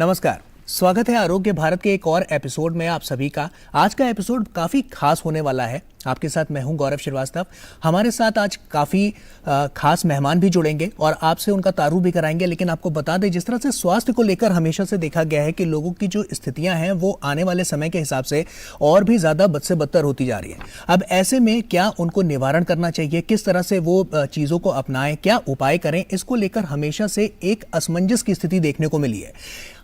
नमस्कार, स्वागत है आरोग्य भारत के एक और एपिसोड में आप सभी का। आज का एपिसोड काफ़ी खास होने वाला है। आपके साथ मैं हूं गौरव श्रीवास्तव। हमारे साथ आज काफ़ी खास मेहमान भी जुड़ेंगे और आपसे उनका तारुफ भी कराएंगे। लेकिन आपको बता दें, जिस तरह से स्वास्थ्य को लेकर हमेशा से देखा गया है कि लोगों की जो स्थितियां हैं वो आने वाले समय के हिसाब से और भी ज़्यादा बद से बदतर होती जा रही है। अब ऐसे में क्या उनको निवारण करना चाहिए, किस तरह से वो चीज़ों को अपनाएं, क्या उपाय करें, इसको लेकर हमेशा से एक असमंजस की स्थिति देखने को मिली है।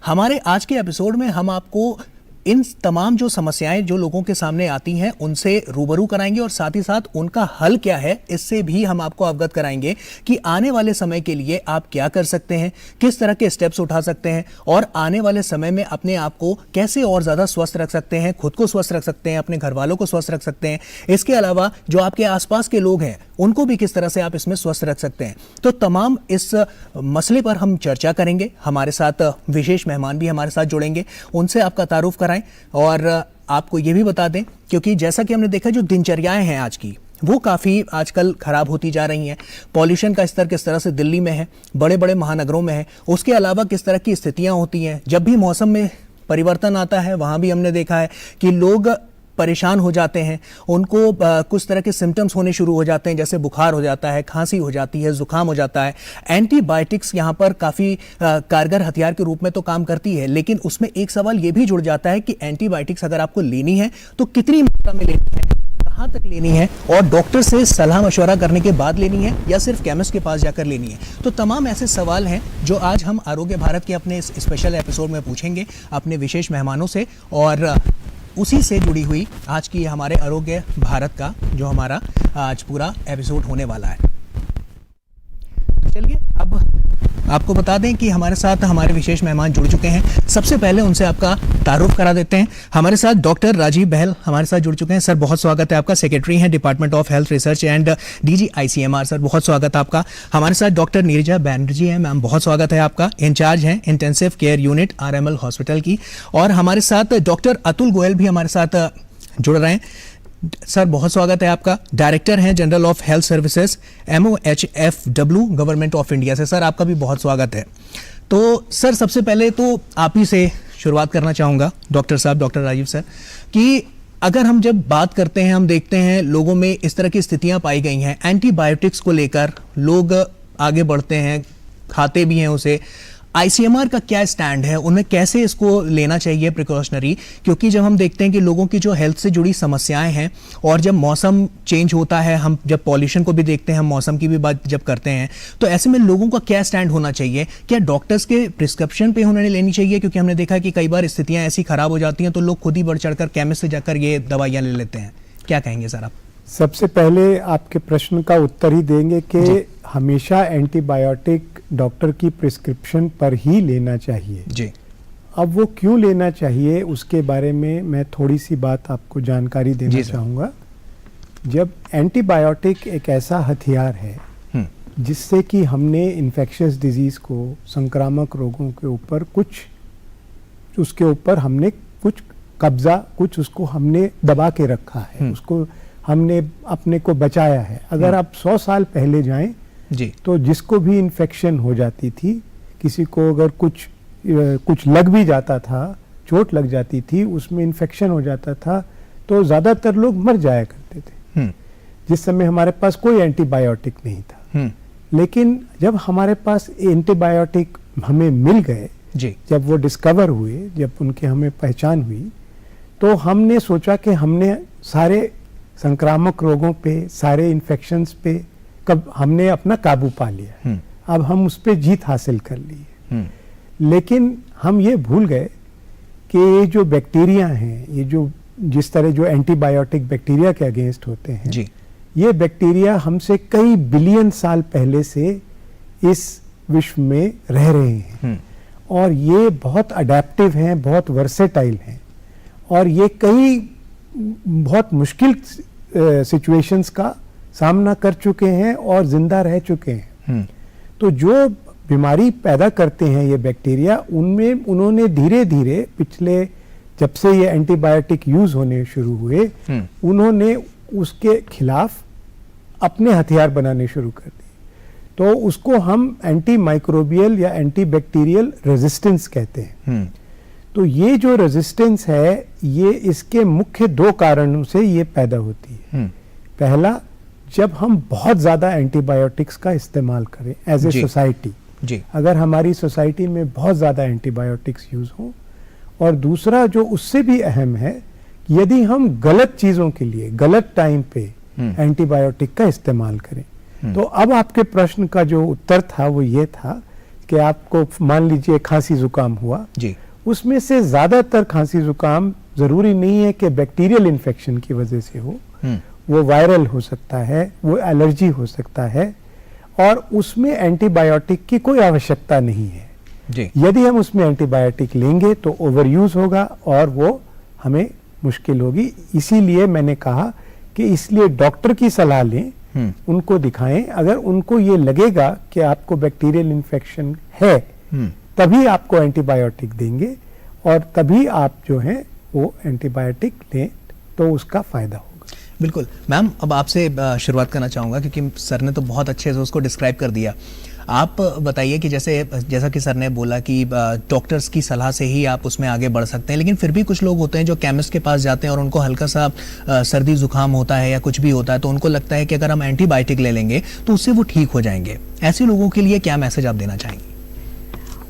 हमारे आज के एपिसोड में हम आपको इन तमाम जो समस्याएं जो लोगों के सामने आती हैं उनसे रूबरू कराएंगे और साथ ही साथ उनका हल क्या है इससे भी हम आपको अवगत कराएंगे कि आने वाले समय के लिए आप क्या कर सकते हैं, किस तरह के स्टेप्स उठा सकते हैं और आने वाले समय में अपने आप को कैसे और ज़्यादा स्वस्थ रख सकते हैं, खुद को स्वस्थ रख सकते हैं, अपने घर वालों को स्वस्थ रख सकते हैं। इसके अलावा जो आपके आसपास के लोग हैं उनको भी किस तरह से आप इसमें स्वस्थ रख सकते हैं। तो तमाम इस मसले पर हम चर्चा करेंगे। हमारे साथ विशेष मेहमान भी हमारे साथ जुड़ेंगे, उनसे आपका तारुफ कराएं और आपको ये भी बता दें, क्योंकि जैसा कि हमने देखा जो दिनचर्याएं हैं आज की वो काफ़ी आजकल ख़राब होती जा रही हैं। पॉल्यूशन का स्तर किस तरह से दिल्ली में है, बड़े बड़े महानगरों में है, उसके अलावा किस तरह की स्थितियां होती हैं। जब भी मौसम में परिवर्तन आता है वहाँ भी हमने देखा है कि लोग परेशान हो जाते हैं, उनको कुछ तरह के सिम्टम्स होने शुरू हो जाते हैं, जैसे बुखार हो जाता है, खांसी हो जाती है, जुकाम हो जाता है। एंटीबायोटिक्स यहाँ पर काफ़ी कारगर हथियार के रूप में तो काम करती है, लेकिन उसमें एक सवाल ये भी जुड़ जाता है कि एंटीबायोटिक्स अगर आपको लेनी है तो कितनी मात्रा में लेनी है, कहाँ तक लेनी है और डॉक्टर से सलाह मशवरा करने के बाद लेनी है या सिर्फ केमिस्ट के पास जाकर लेनी है। तो तमाम ऐसे सवाल हैं जो आज हम आरोग्य भारत के अपने इस स्पेशल एपिसोड में पूछेंगे अपने विशेष मेहमानों से, और उसी से जुड़ी हुई आज की हमारे आरोग्य भारत का जो हमारा आज पूरा एपिसोड होने वाला है। तो चलिए अब आपको बता दें कि हमारे साथ हमारे विशेष मेहमान जुड़ चुके हैं। सबसे पहले उनसे आपका तारुफ करा देते हैं। हमारे साथ डॉक्टर राजीव बहल हमारे साथ जुड़ चुके हैं। सर बहुत स्वागत है आपका। सेक्रेटरी हैं department of health research and DG ICMR। Sir बहुत स्वागत है आपका। हमारे साथ डॉक्टर नीरजा बैनर्जी हैं, मैम बहुत स्वागत है आपका। इंचार्ज हैं intensive care unit RML hospital की। और हमारे साथ डॉक्टर अतुल गोयल भी हमारे साथ जुड़ रहे हैं। सर बहुत स्वागत है आपका। डायरेक्टर हैं general of health services MOHFW government of India से। सर आपका भी बहुत स्वागत है। तो सर सबसे पहले तो आप ही से शुरुआत करना चाहूँगा डॉक्टर साहब, डॉक्टर राजीव सर, कि अगर हम जब बात करते हैं, हम देखते हैं लोगों में इस तरह की स्थितियाँ पाई गई हैं, एंटीबायोटिक्स को लेकर लोग आगे बढ़ते हैं, खाते भी हैं उसे। ICMR का क्या स्टैंड है, उन्हें कैसे इसको लेना चाहिए प्रिकॉशनरी, क्योंकि जब हम देखते हैं कि लोगों की जो हेल्थ से जुड़ी समस्याएं हैं और जब मौसम चेंज होता है, हम जब पॉल्यूशन को भी देखते हैं, हम मौसम की भी बात जब करते हैं, तो ऐसे में लोगों का क्या स्टैंड होना चाहिए। क्या डॉक्टर्स के प्रिस्क्रिप्शन पे उन्हें लेनी चाहिए, क्योंकि हमने देखा कि कई बार स्थितियाँ ऐसी खराब हो जाती हैं तो लोग खुद ही बढ़ चढ़कर केमिस्ट से जाकर ये दवाइयाँ ले लेते हैं। क्या कहेंगे सर आप? सबसे पहले आपके प्रश्न का उत्तर ही देंगे कि हमेशा एंटीबायोटिक डॉक्टर की प्रिस्क्रिप्शन पर ही लेना चाहिए जी। अब वो क्यों लेना चाहिए उसके बारे में मैं थोड़ी सी बात आपको जानकारी देना चाहूँगा। जब एंटीबायोटिक एक ऐसा हथियार है जिससे कि हमने इन्फेक्शियस डिजीज़ को, संक्रामक रोगों के ऊपर उसके ऊपर हमने कुछ कब्जा, कुछ उसको हमने दबा के रखा है, उसको हमने अपने को बचाया है। अगर आप 100 साल पहले जाएं जी, तो जिसको भी इन्फेक्शन हो जाती थी, किसी को अगर कुछ लग भी जाता था, चोट लग जाती थी, उसमें इन्फेक्शन हो जाता था, तो ज़्यादातर लोग मर जाया करते थे। जिस समय हमारे पास कोई एंटीबायोटिक नहीं था। लेकिन जब हमारे पास एंटीबायोटिक हमें मिल गए जी, जब वो डिस्कवर हुए, जब उनकी हमें पहचान हुई, तो हमने सोचा कि हमने सारे संक्रामक रोगों पे, सारे इन्फेक्शंस पे हमने अपना काबू पा लिया। अब हम उस पे जीत हासिल कर ली। लेकिन हम ये भूल गए कि ये जो बैक्टीरिया हैं, ये जो जिस तरह जो एंटीबायोटिक बैक्टीरिया के अगेंस्ट होते हैं जी, ये बैक्टीरिया हमसे कई बिलियन साल पहले से इस विश्व में रह रहे हैं और ये बहुत अडेप्टिव हैं, बहुत वर्सेटाइल हैं और ये कई बहुत मुश्किल सिचुएशंस का सामना कर चुके हैं और जिंदा रह चुके हैं। तो जो बीमारी पैदा करते हैं ये बैक्टीरिया, उनमें उन्होंने धीरे धीरे पिछले जब से ये एंटीबायोटिक यूज होने शुरू हुए, उन्होंने उसके खिलाफ अपने हथियार बनाने शुरू कर दिए। तो उसको हम एंटी माइक्रोबियल या एंटी बैक्टीरियल रेजिस्टेंस कहते हैं। तो ये जो रेजिस्टेंस है, ये इसके मुख्य दो कारणों से ये पैदा होती है। पहला, जब हम बहुत ज्यादा एंटीबायोटिक्स का इस्तेमाल करें एज ए सोसाइटी, अगर हमारी सोसाइटी में बहुत ज्यादा एंटीबायोटिक्स यूज हो, और दूसरा जो उससे भी अहम है, यदि हम गलत चीजों के लिए गलत टाइम पे एंटीबायोटिक का इस्तेमाल करें। तो अब आपके प्रश्न का जो उत्तर था वो ये था कि आपको मान लीजिए खांसी जुकाम हुआ जी, उसमें से ज्यादातर खांसी जुकाम जरूरी नहीं है कि बैक्टीरियल इन्फेक्शन की वजह से हो, वो वायरल हो सकता है, वो एलर्जी हो सकता है, और उसमें एंटीबायोटिक की कोई आवश्यकता नहीं है जी। यदि हम उसमें एंटीबायोटिक लेंगे तो ओवर यूज होगा और वो हमें मुश्किल होगी। इसीलिए मैंने कहा कि इसलिए डॉक्टर की सलाह लें, उनको दिखाएं। अगर उनको ये लगेगा कि आपको बैक्टीरियल इन्फेक्शन है, तभी आपको एंटीबायोटिक देंगे, और तभी आप जो है वो एंटीबायोटिक लें तो उसका फायदा होगा। बिल्कुल मैम, अब आपसे शुरुआत करना चाहूँगा क्योंकि सर ने तो बहुत अच्छे से उसको डिस्क्राइब कर दिया। आप बताइए कि जैसा कि सर ने बोला कि डॉक्टर्स की सलाह से ही आप उसमें आगे बढ़ सकते हैं, लेकिन फिर भी कुछ लोग होते हैं जो केमिस्ट के पास जाते हैं और उनको हल्का सा सर्दी जुकाम होता है या कुछ भी होता है, तो उनको लगता है कि अगर हम एंटीबायोटिक ले लेंगे तो उससे वो ठीक हो जाएंगे। ऐसे लोगों के लिए क्या मैसेज आप देना चाहेंगे?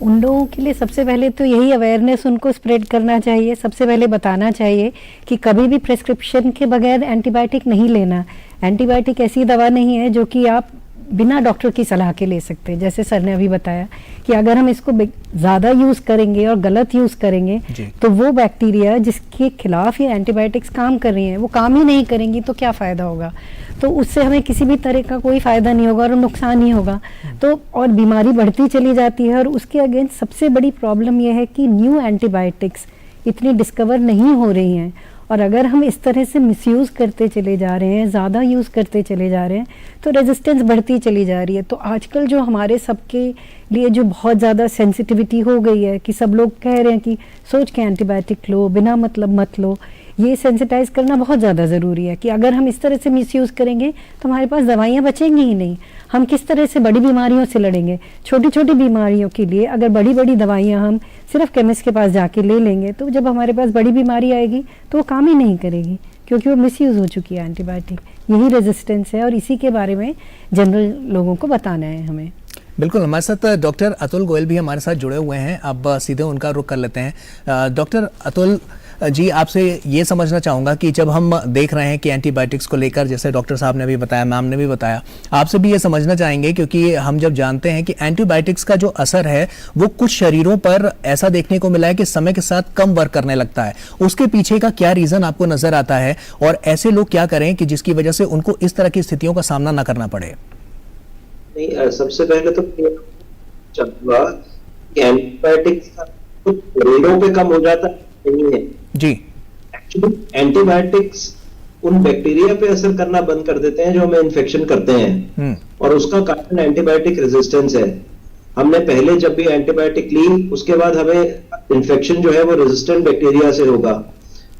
उन लोगों के लिए सबसे पहले तो यही अवेयरनेस उनको स्प्रेड करना चाहिए। सबसे पहले बताना चाहिए कि कभी भी प्रिस्क्रिप्शन के बगैर एंटीबायोटिक नहीं लेना। एंटीबायोटिक ऐसी दवा नहीं है जो कि आप बिना डॉक्टर की सलाह के ले सकते हैं। जैसे सर ने अभी बताया कि अगर हम इसको ज़्यादा यूज़ करेंगे और गलत यूज़ करेंगे तो वो बैक्टीरिया जिसके खिलाफ ये एंटीबायोटिक्स काम कर रही हैं वो काम ही नहीं करेंगी, तो क्या फ़ायदा होगा? तो उससे हमें किसी भी तरह का कोई फ़ायदा नहीं होगा और नुकसान ही होगा। तो और बीमारी बढ़ती चली जाती है। और उसके अगेंस्ट सबसे बड़ी प्रॉब्लम यह है कि न्यू एंटीबायोटिक्स इतनी डिस्कवर नहीं हो रही हैं, और अगर हम इस तरह से मिसयूज़ करते चले जा रहे हैं, ज़्यादा यूज़ करते चले जा रहे हैं, तो रेजिस्टेंस बढ़ती चली जा रही है। तो आजकल जो हमारे सबके लिए जो बहुत ज़्यादा सेंसिटिविटी हो गई है कि सब लोग कह रहे हैं कि सोच के एंटीबायोटिक लो, बिना मतलब मत लो, ये सेंसिटाइज करना बहुत ज़्यादा ज़रूरी है कि अगर हम इस तरह से मिसयूज़ करेंगे तो हमारे पास दवाइयाँ बचेंगी ही नहीं। हम किस तरह से बड़ी बीमारियों से लड़ेंगे? छोटी छोटी बीमारियों के लिए अगर बड़ी बड़ी दवाइयाँ हम सिर्फ केमिस्ट के पास जाके ले लेंगे तो जब हमारे पास बड़ी बीमारी आएगी तो वो काम ही नहीं करेगी, क्योंकि वो मिसयूज़ हो चुकी है एंटीबायोटिक। यही रेजिस्टेंस है और इसी के बारे में जनरल लोगों को बताना है हमें। बिल्कुल, हमारे साथ डॉक्टर अतुल गोयल भी हमारे साथ जुड़े हुए हैं। अब सीधे उनका रुख कर लेते हैं। डॉक्टर अतुल जी, आपसे ये समझना चाहूँगा कि जब हम देख रहे हैं कि एंटीबायोटिक्स को लेकर, जैसे डॉक्टर साहब ने भी बताया, मैम ने भी बताया, आपसे भी ये समझना चाहेंगे क्योंकि हम जब जानते हैं कि एंटीबायोटिक्स का जो असर है वो कुछ शरीरों पर ऐसा देखने को मिला है कि समय के साथ कम वर्क करने लगता है, उसके पीछे का क्या रीज़न आपको नज़र आता है और ऐसे लोग क्या करें कि जिसकी वजह से उनको इस तरह की स्थितियों का सामना ना करना पड़े? नहीं, सबसे पहले तो एंटीबायोटिक्स का कुछ शरीरों पे कम हो जाता नहीं है जी। एक्चुअली एंटीबायोटिक्स उन बैक्टीरिया पे असर करना बंद कर देते हैं जो हमें इन्फेक्शन करते हैं, और उसका कारण एंटीबायोटिक रेजिस्टेंस है। हमने पहले जब भी एंटीबायोटिक ली उसके बाद हमें इन्फेक्शन जो है वो रेजिस्टेंट बैक्टीरिया से होगा,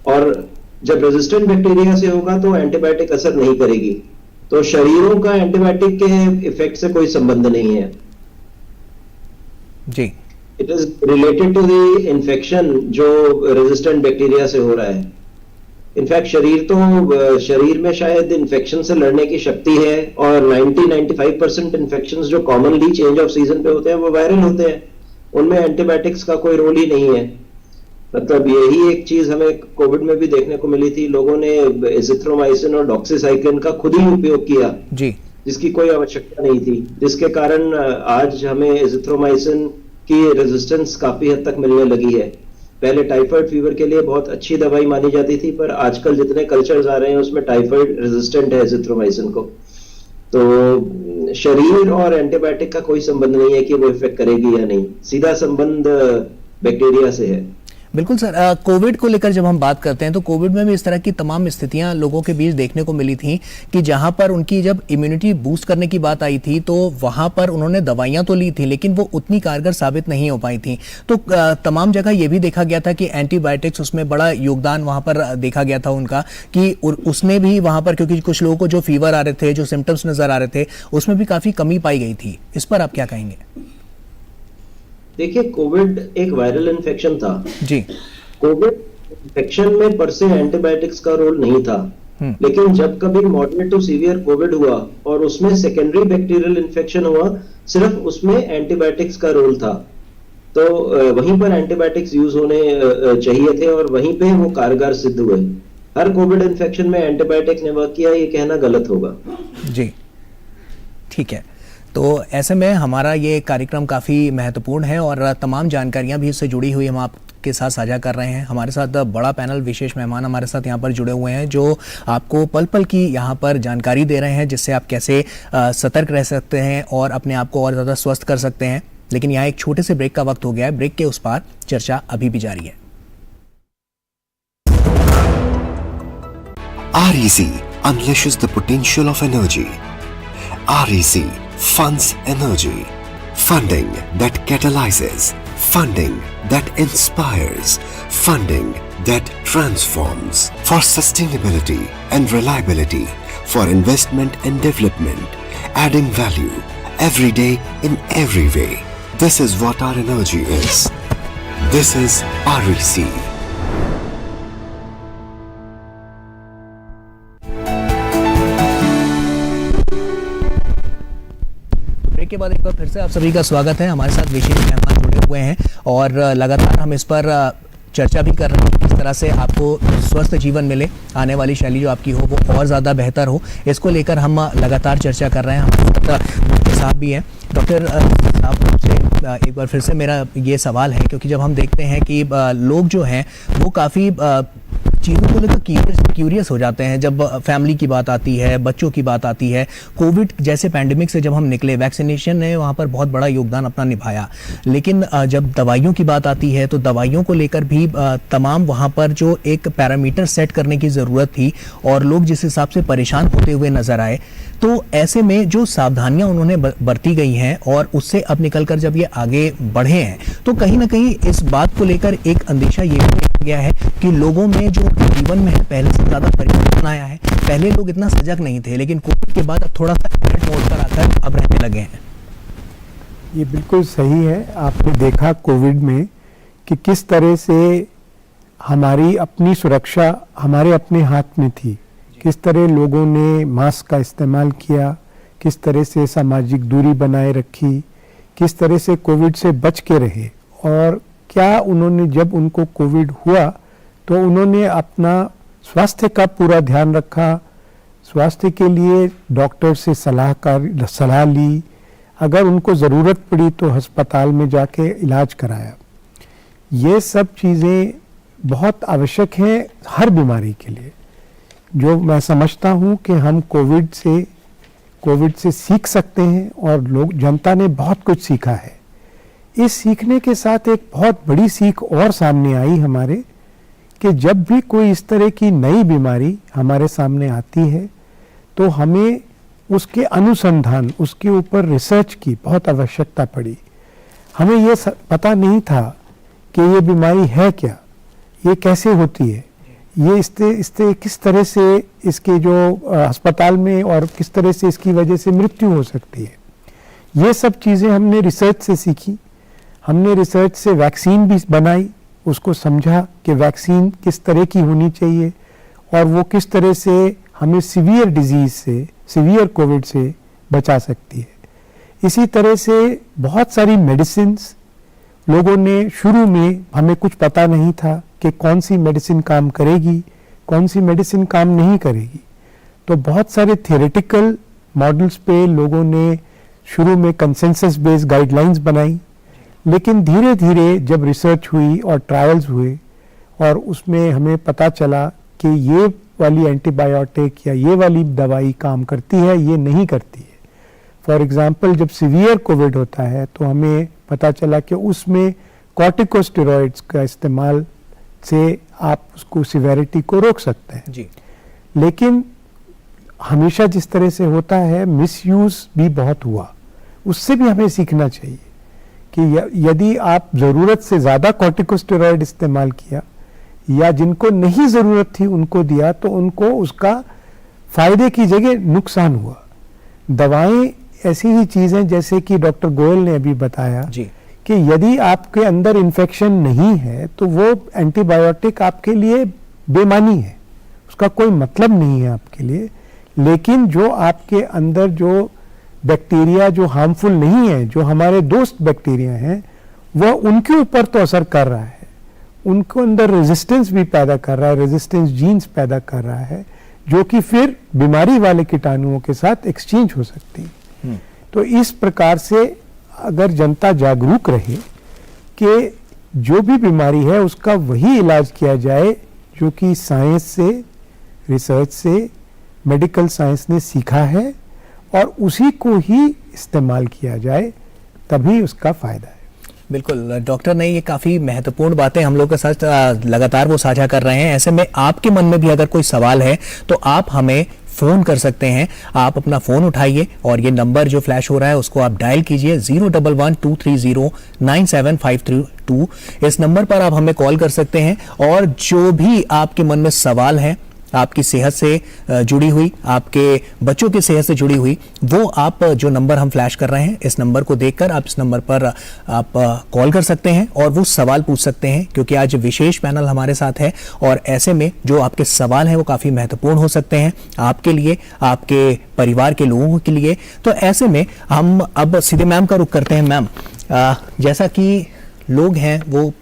और जब रेजिस्टेंट बैक्टीरिया से होगा तो एंटीबायोटिक असर नहीं करेगी। तो शरीरों का एंटीबायोटिक के इफेक्ट से कोई संबंध नहीं है जी। It is related to the infection जो रेजिस्टेंट बैक्टीरिया से हो रहा है। इनफैक्ट शरीर में शायद इन्फेक्शन से लड़ने की शक्ति है, और 90-95% इन्फेक्शन जो कॉमनली चेंज ऑफ सीजन पे होते हैं वो वायरल होते हैं, उनमें एंटीबायोटिक्स का कोई रोल ही नहीं है। मतलब यही एक चीज हमें कोविड में भी देखने को मिली थी, लोगों ने एजिथ्रोमाइसिन और डॉक्सीसाइक्लिन का खुद ही उपयोग किया जी, जिसकी कोई आवश्यकता नहीं थी, जिसके कारण आज हमें एजिथ्रोमाइसिन की रेजिस्टेंस काफी हद तक मिलने लगी है। पहले टाइफाइड फीवर के लिए बहुत अच्छी दवाई मानी जाती थी, पर आजकल जितने कल्चर्स आ रहे हैं उसमें टाइफाइड रेजिस्टेंट है एजिथ्रोमाइसिन को। तो शरीर और एंटीबायोटिक का कोई संबंध नहीं है कि वो इफेक्ट करेगी या नहीं, सीधा संबंध बैक्टीरिया से है। बिल्कुल सर, कोविड को लेकर जब हम बात करते हैं तो कोविड में भी इस तरह की तमाम स्थितियां लोगों के बीच देखने को मिली थी कि जहां पर उनकी जब इम्यूनिटी बूस्ट करने की बात आई थी तो वहां पर उन्होंने दवाइयां तो ली थी लेकिन वो उतनी कारगर साबित नहीं हो पाई थी। तो तमाम जगह ये भी देखा गया था कि एंटीबायोटिक्स, उसमें बड़ा योगदान वहां पर देखा गया था उनका, कि उसने भी वहां पर, क्योंकि कुछ लोगों को जो फीवर आ रहे थे, जो सिम्टम्स नजर आ रहे थे, उसमें भी काफी कमी पाई गई थी। इस पर आप क्या कहेंगे? देखिए, कोविड एक वायरल इन्फेक्शन था जी। कोविड इन्फेक्शन में पर से एंटीबायोटिक्स का रोल नहीं था, लेकिन जब कभी मॉडरेट टू सीवियर कोविड हुआ और उसमें सेकेंडरी बैक्टीरियल इन्फेक्शन हुआ, सिर्फ उसमें एंटीबायोटिक्स का रोल था। तो वहीं पर एंटीबायोटिक्स यूज होने चाहिए थे और वहीं पे वो कारगर सिद्ध हुए। हर कोविड इन्फेक्शन में एंटीबायोटिक्स ने वर्क किया, ये कहना गलत होगा। जी, ठीक है। तो ऐसे में हमारा ये कार्यक्रम काफ़ी महत्वपूर्ण है और तमाम जानकारियां भी इससे जुड़ी हुई हम आपके साथ साझा कर रहे हैं। हमारे साथ बड़ा पैनल, विशेष मेहमान हमारे साथ यहाँ पर जुड़े हुए हैं जो आपको पल पल की यहाँ पर जानकारी दे रहे हैं, जिससे आप कैसे सतर्क रह सकते हैं और अपने आप को और ज़्यादा स्वस्थ कर सकते हैं। लेकिन यहाँ एक छोटे से ब्रेक का वक्त हो गया है। ब्रेक के उस पार चर्चा अभी भी जारी है। REC unleashes the potential of energy. REC funds energy. Funding that catalyzes. Funding that inspires. Funding that transforms. For sustainability and reliability. For investment and development. Adding value every day in every way. This is what our energy is. This is REC. Break के बाद एक बार फिर से आप सभी का स्वागत है। हमारे साथ विशेष मेहमान जुड़े हुए हैं और लगातार हम इस पर चर्चा भी कर रहे हैं कि किस तरह से आपको स्वस्थ जीवन मिले, आने वाली शैली जो आपकी हो वो और ज़्यादा बेहतर हो। इसको लेकर हम लगातार चर्चा कर रहे हैं। हमारे साथ डॉक्टर साहब भी हैं। डॉक्टर साहब, आपसे एक बार फिर से मेरा ये सवाल है, क्योंकि जब हम देखते हैं कि लोग जो हैं वो काफ़ी चीज़ों को लेकर क्यूरियस हो जाते हैं जब फैमिली की बात आती है, बच्चों की बात आती है। कोविड जैसे पैंडेमिक से जब हम निकले, वैक्सीनेशन ने वहाँ पर बहुत बड़ा योगदान अपना निभाया, लेकिन जब दवाइयों की बात आती है तो दवाइयों को लेकर भी तमाम वहाँ पर जो एक पैरामीटर सेट करने की ज़रूरत थी और लोग जिस हिसाब से परेशान होते हुए नज़र आए, तो ऐसे में जो सावधानियां उन्होंने बरती गई हैं और उससे अब निकलकर जब ये आगे बढ़े हैं तो कहीं ना कहीं इस बात को लेकर एक अंदेशा ये भी देखा गया है कि लोगों में जो जीवन में है पहले से ज़्यादा परिवर्तन आया है। पहले लोग इतना सजग नहीं थे, लेकिन कोविड के बाद अब थोड़ा सा अलर्ट मोड पर आकर अब रहने लगे हैं। ये बिल्कुल सही है। आपने देखा कोविड में कि किस तरह से हमारी अपनी सुरक्षा हमारे अपने हाथ में थी, किस तरह लोगों ने मास्क का इस्तेमाल किया, किस तरह से सामाजिक दूरी बनाए रखी, किस तरह से कोविड से बच के रहे, और क्या उन्होंने जब उनको कोविड हुआ तो उन्होंने अपना स्वास्थ्य का पूरा ध्यान रखा, स्वास्थ्य के लिए डॉक्टर से सलाह ली, अगर उनको ज़रूरत पड़ी तो अस्पताल में जाके इलाज कराया। ये सब चीज़ें बहुत आवश्यक हैं हर बीमारी के लिए। जो मैं समझता हूं कि हम कोविड से सीख सकते हैं और लोग, जनता ने बहुत कुछ सीखा है। इस सीखने के साथ एक बहुत बड़ी सीख और सामने आई हमारे, कि जब भी कोई इस तरह की नई बीमारी हमारे सामने आती है तो हमें उसके अनुसंधान, उसके ऊपर रिसर्च की बहुत आवश्यकता पड़ी। हमें ये पता नहीं था कि ये बीमारी है क्या, ये कैसे होती है, ये इससे किस तरह से इसके जो अस्पताल में और किस तरह से इसकी वजह से मृत्यु हो सकती है। ये सब चीज़ें हमने रिसर्च से सीखी। हमने रिसर्च से वैक्सीन भी बनाई, उसको समझा कि वैक्सीन किस तरह की होनी चाहिए और वो किस तरह से हमें सीवियर डिजीज़ से, सीवियर कोविड से बचा सकती है। इसी तरह से बहुत सारी मेडिसिन्स लोगों ने, शुरू में हमें कुछ पता नहीं था कि कौन सी मेडिसिन काम करेगी, कौन सी मेडिसिन काम नहीं करेगी, तो बहुत सारे थियोरेटिकल मॉडल्स पे लोगों ने शुरू में कंसेंसस बेस्ड गाइडलाइंस बनाई, लेकिन धीरे धीरे जब रिसर्च हुई और ट्रायल्स हुए और उसमें हमें पता चला कि ये वाली एंटीबायोटिक या ये वाली दवाई काम करती है, ये नहीं करती है। फॉर एग्जांपल, जब सीवियर कोविड होता है तो हमें पता चला कि उसमें कॉर्टिकोस्टेरॉइड्स का इस्तेमाल से आप उसको सिवेरिटी को रोक सकते हैं। जी। लेकिन हमेशा जिस तरह से होता है मिसयूज भी बहुत हुआ, उससे भी हमें सीखना चाहिए कि यदि आप ज़रूरत से ज़्यादा कॉर्टिकोस्टेरॉइड इस्तेमाल किया या जिनको नहीं ज़रूरत थी उनको दिया तो उनको उसका फायदे की जगह नुकसान हुआ। दवाएं ऐसी ही चीज़ हैं जैसे कि डॉक्टर गोयल ने अभी बताया जी। कि यदि आपके अंदर इन्फेक्शन नहीं है तो वो एंटीबायोटिक आपके लिए बेमानी है, उसका कोई मतलब नहीं है आपके लिए। लेकिन जो आपके अंदर जो बैक्टीरिया जो हार्मफुल नहीं है, जो हमारे दोस्त बैक्टीरिया हैं, वह उनके ऊपर तो असर कर रहा है, उनको अंदर रेजिस्टेंस भी पैदा कर रहा है, रेजिस्टेंस जीन्स पैदा कर रहा है, जो कि फिर बीमारी वाले कीटाणुओं के साथ एक्सचेंज हो सकती है। तो इस प्रकार से अगर जनता जागरूक रहे कि जो भी बीमारी है उसका वही इलाज किया जाए जो कि साइंस से, रिसर्च से, मेडिकल साइंस ने सीखा है और उसी को ही इस्तेमाल किया जाए, तभी उसका फायदा है। बिल्कुल, डॉक्टर ने ये काफ़ी महत्वपूर्ण बातें हम लोग के साथ लगातार वो साझा कर रहे हैं। ऐसे में आपके मन में भी अगर कोई सवाल है तो आप हमें फ़ोन कर सकते हैं। आप अपना फ़ोन उठाइए और ये नंबर जो फ्लैश हो रहा है उसको आप डायल कीजिए 011-230-9752। इस नंबर पर आप हमें कॉल कर सकते हैं और जो भी आपके मन में सवाल है, आपकी सेहत से जुड़ी हुई, आपके बच्चों की सेहत से जुड़ी हुई, वो आप जो नंबर हम फ्लैश कर रहे हैं, इस नंबर को देखकर आप इस नंबर पर आप कॉल कर सकते हैं और वो सवाल पूछ सकते हैं, क्योंकि आज विशेष पैनल हमारे साथ है और ऐसे में जो आपके सवाल हैं वो काफ़ी महत्वपूर्ण हो सकते हैं आपके लिए, आपके परिवार के लोगों के लिए। तो ऐसे में हम अब सीधे मैम का रुख करते हैं। मैम, जैसा कि लोग हैं वो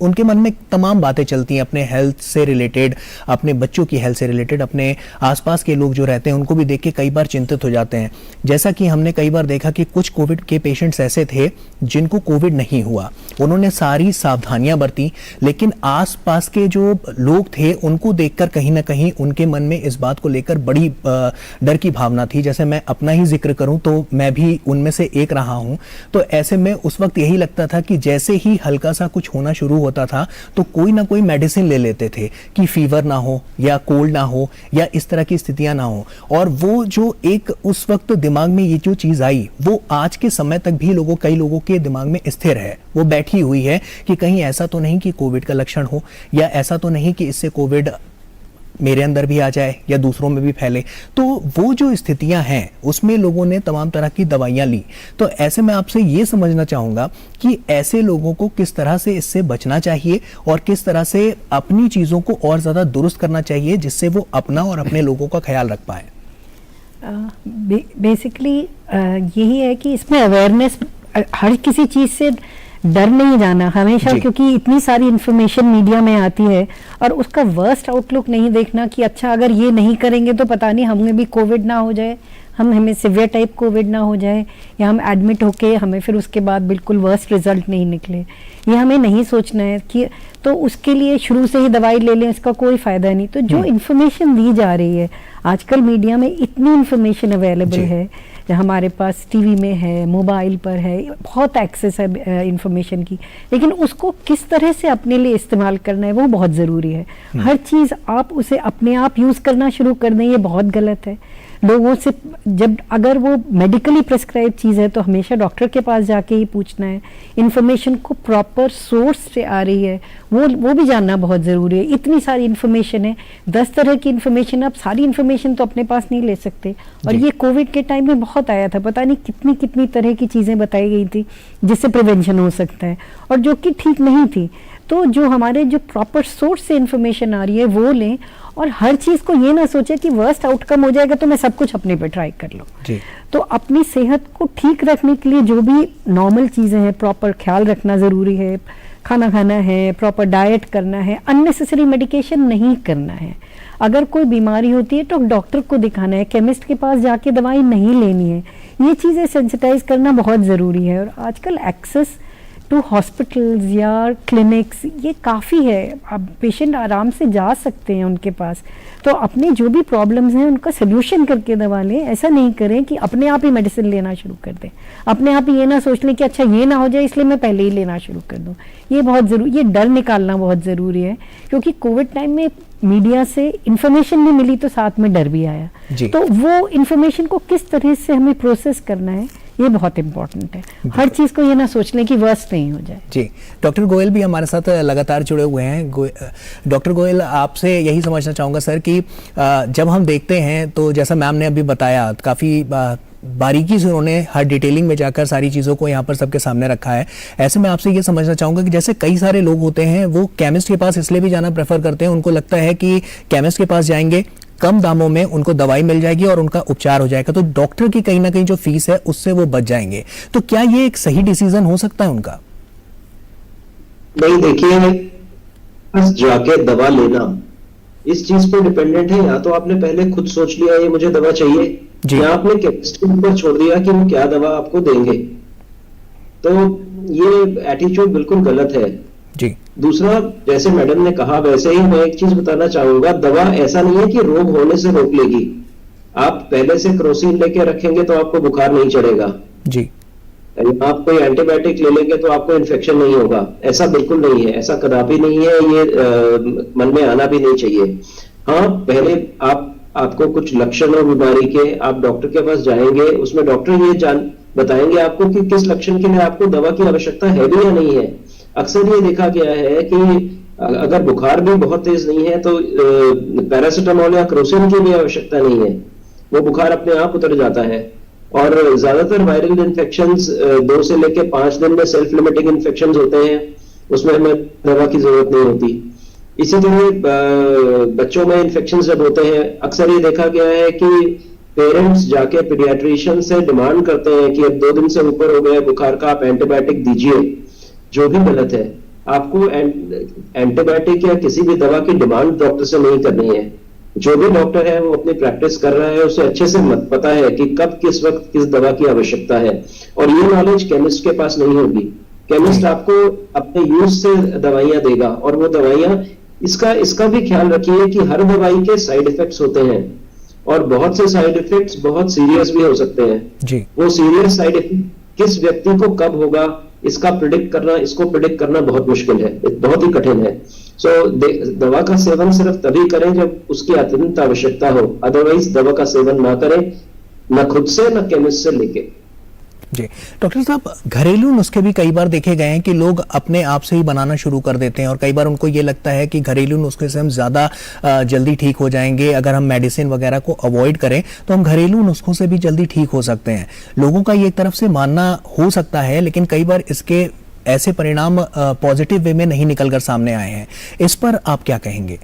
उनके मन में तमाम बातें चलती हैं अपने हेल्थ से रिलेटेड, अपने बच्चों की हेल्थ से रिलेटेड, अपने आसपास के लोग जो रहते हैं उनको भी देख के कई बार चिंतित हो जाते हैं। जैसा कि हमने कई बार देखा कि कुछ कोविड के पेशेंट्स ऐसे थे जिनको कोविड नहीं हुआ, उन्होंने सारी सावधानियां बरती, लेकिन आसपास के जो लोग थे उनको देखकर कहीं ना कहीं उनके मन में इस बात को लेकर बड़ी डर की भावना थी। जैसे मैं अपना ही जिक्र करूं तो मैं भी उनमें से एक रहा हूं। तो ऐसे में उस वक्त यही लगता था कि जैसे ही हल्का सा कुछ होना शुरू होता था तो कोई ना कोई मेडिसिन ले लेते थे कि फीवर ना हो या कोल्ड ना हो या इस तरह की स्थितियां ना हो। और वो जो एक उस वक्त दिमाग में ये जो चीज आई वो आज के समय तक भी कई लोगों के दिमाग में स्थिर है, वो बैठी हुई है कि कहीं ऐसा तो नहीं कि कोविड का लक्षण हो या ऐसा तो नहीं कि इससे कोविड मेरे अंदर भी आ जाए या दूसरों में भी फैले। तो वो जो स्थितियां हैं उसमें लोगों ने तमाम तरह की दवाइयां ली। तो ऐसे में आपसे ये समझना चाहूंगा कि ऐसे लोगों को किस तरह से इससे बचना चाहिए और किस तरह से अपनी चीजों को और ज्यादा दुरुस्त करना चाहिए जिससे वो अपना और अपने लोगों का ख्याल रख पाए। बेसिकली यही है कि इसमें अवेयरनेस, हर किसी चीज से डर नहीं जाना हमेशा, क्योंकि इतनी सारी इंफॉर्मेशन मीडिया में आती है और उसका वर्स्ट आउटलुक नहीं देखना कि अच्छा अगर ये नहीं करेंगे तो पता नहीं हमें भी कोविड ना हो जाए, हमें सिवियर टाइप कोविड ना हो जाए या हम एडमिट होके हमें फिर उसके बाद बिल्कुल वर्स्ट रिजल्ट नहीं निकले। ये हमें नहीं सोचना है कि तो उसके लिए शुरू से ही दवाई ले लें, इसका कोई फायदा नहीं। तो जो इन्फॉर्मेशन दी जा रही है आजकल मीडिया में, इतनी इन्फॉर्मेशन अवेलेबल है, हमारे पास टीवी में है, मोबाइल पर है, बहुत एक्सेस है इन्फॉर्मेशन की, लेकिन उसको किस तरह से अपने लिए इस्तेमाल करना है वो बहुत ज़रूरी है। हर चीज़ आप उसे अपने आप यूज़ करना शुरू कर दें, ये बहुत गलत है। लोगों से जब अगर वो मेडिकली प्रिस्क्राइब चीज़ है तो हमेशा डॉक्टर के पास जाके ही पूछना है। इन्फॉर्मेशन को प्रॉपर सोर्स से आ रही है वो भी जानना बहुत ज़रूरी है। इतनी सारी इन्फॉर्मेशन है, 10 तरह की इन्फॉर्मेशन, आप सारी इन्फॉर्मेशन तो अपने पास नहीं ले सकते। और ये कोविड के टाइम में बहुत आया था, पता नहीं कितनी कितनी तरह की चीज़ें बताई गई थी जिससे प्रिवेंशन हो सकता है और जो कि ठीक नहीं थी। तो जो हमारे जो प्रॉपर सोर्स से इन्फॉर्मेशन आ रही है वो लें और हर चीज़ को ये ना सोचे कि वर्स्ट आउटकम हो जाएगा तो मैं सब कुछ अपने पे ट्राई कर लूँ। तो अपनी सेहत को ठीक रखने के लिए जो भी नॉर्मल चीज़ें हैं प्रॉपर ख्याल रखना ज़रूरी है। खाना खाना है, प्रॉपर डाइट करना है, अननेसेसरी मेडिकेशन नहीं करना है। अगर कोई बीमारी होती है तो डॉक्टर को दिखाना है, केमिस्ट के पास जाके दवाई नहीं लेनी है। ये चीज़ें सेंसिटाइज करना बहुत ज़रूरी है। और आजकल एक्सेस टू हॉस्पिटल्स या क्लिनिक्स, ये काफ़ी है। अब पेशेंट आराम से जा सकते हैं उनके पास, तो अपने जो भी प्रॉब्लम्स हैं उनका सोल्यूशन करके दवा लें। ऐसा नहीं करें कि अपने आप ही मेडिसिन लेना शुरू कर दें, अपने आप ही ये ना सोच लें कि अच्छा ये ना हो जाए इसलिए मैं पहले ही लेना शुरू कर दूं। ये बहुत ज़रूरी, ये डर निकालना बहुत ज़रूरी है, क्योंकि कोविड टाइम में मीडिया से इंफॉर्मेशन भी मिली तो साथ में डर भी आया, तो वो इंफॉर्मेशन को किस तरह से हमें प्रोसेस करना है ये बहुत इंपॉर्टेंट है। हर चीज को ये ना सोच लें कि वर्स्ट नहीं हो जाए। जी, डॉक्टर गोयल भी हमारे साथ लगातार जुड़े हुए हैं। डॉक्टर गोयल, आपसे यही समझना चाहूँगा सर कि जब हम देखते हैं तो जैसा मैम ने अभी बताया, काफ़ी बारीकी से उन्होंने हर डिटेलिंग में जाकर सारी चीज़ों को यहाँ पर सबके सामने रखा है। ऐसे में आपसे ये समझना चाहूँगा कि जैसे कई सारे लोग होते हैं वो केमिस्ट के पास इसलिए भी जाना प्रेफर करते हैं, उनको लगता है कि केमिस्ट के पास जाएंगे, कम दामों में उनको दवाई मिल जाएगी और उनका उपचार हो जाएगा, तो डॉक्टर की कहीं ना कहीं जो फीस है उससे वो बच जाएंगे। तो क्या ये एक सही डिसीजन हो सकता है उनका? नहीं, देखिए, बस जाके दवा लेना इस चीज पर डिपेंडेंट है। या तो आपने पहले खुद सोच लिया ये मुझे दवा चाहिए, या आपने केमिस्ट के ऊपर छोड़ दिया कि वो क्या दवा आपको देंगे, तो ये एटीट्यूड बिल्कुल गलत है जी। दूसरा, जैसे मैडम ने कहा वैसे ही मैं एक चीज बताना चाहूंगा, दवा ऐसा नहीं है कि रोग होने से रोक लेगी। आप पहले से क्रोसिन लेके रखेंगे तो आपको बुखार नहीं चढ़ेगा जी, आप कोई एंटीबायोटिक ले लेंगे तो आपको इन्फेक्शन नहीं होगा, ऐसा बिल्कुल नहीं है, ऐसा कदापि नहीं है, ये मन में आना भी नहीं चाहिए। हाँ, पहले आपको कुछ लक्षण हो बीमारी के, आप डॉक्टर के पास जाएंगे, उसमें डॉक्टर ये बताएंगे आपको कि किस लक्षण के लिए आपको दवा की आवश्यकता है भी या नहीं है। अक्सर ये देखा गया है कि अगर बुखार भी बहुत तेज नहीं है तो पैरासिटामोल या क्रोसिन की भी आवश्यकता नहीं है, वो बुखार अपने आप उतर जाता है। और ज्यादातर वायरल इन्फेक्शंस 2 से लेकर 5 दिन में सेल्फ लिमिटिंग इन्फेक्शंस होते हैं, उसमें हमें दवा की जरूरत नहीं होती। इसी तरह बच्चों में इन्फेक्शंस जब होते हैं, अक्सर ये देखा गया है कि पेरेंट्स जाके पीडियाट्रिशियन से डिमांड करते हैं कि अब 2 दिन से ऊपर हो गए बुखार का, आप एंटीबायोटिक दीजिए, जो भी गलत है। आपको एंटीबायोटिक या किसी भी दवा की डिमांड डॉक्टर से नहीं करनी है। जो भी डॉक्टर है वो अपनी प्रैक्टिस कर रहा है, उसे अच्छे से पता है कि कब किस वक्त किस दवा की आवश्यकता है, और ये नॉलेज केमिस्ट के पास नहीं होगी। केमिस्ट आपको अपने यूज से दवाइयां देगा, और वो दवाइयां इसका भी ख्याल रखिए कि हर दवाई के साइड इफेक्ट्स होते हैं, और बहुत से साइड इफेक्ट्स बहुत सीरियस भी हो सकते हैं जी। वो सीरियस साइड इफेक्ट किस व्यक्ति को कब होगा इसको प्रिडिक्ट करना बहुत मुश्किल है, बहुत ही कठिन है। सो दवा का सेवन सिर्फ तभी करें जब उसकी अत्यंत आवश्यकता हो, अदरवाइज दवा का सेवन ना करें, न खुद से न केमिस्ट से लेके। जी डॉक्टर साहब, घरेलू नुस्खे भी कई बार देखे गए हैं कि लोग अपने आप से ही बनाना शुरू कर देते हैं, और कई बार उनको ये लगता है कि घरेलू नुस्खे से हम ज़्यादा जल्दी ठीक हो जाएंगे, अगर हम मेडिसिन वगैरह को अवॉइड करें तो हम घरेलू नुस्खों से भी जल्दी ठीक हो सकते हैं। लोगों का ये एक तरफ से मानना हो सकता है, लेकिन कई बार इसके ऐसे परिणाम पॉजिटिव वे में नहीं निकलकर सामने आए हैं। इस पर आप क्या कहेंगे?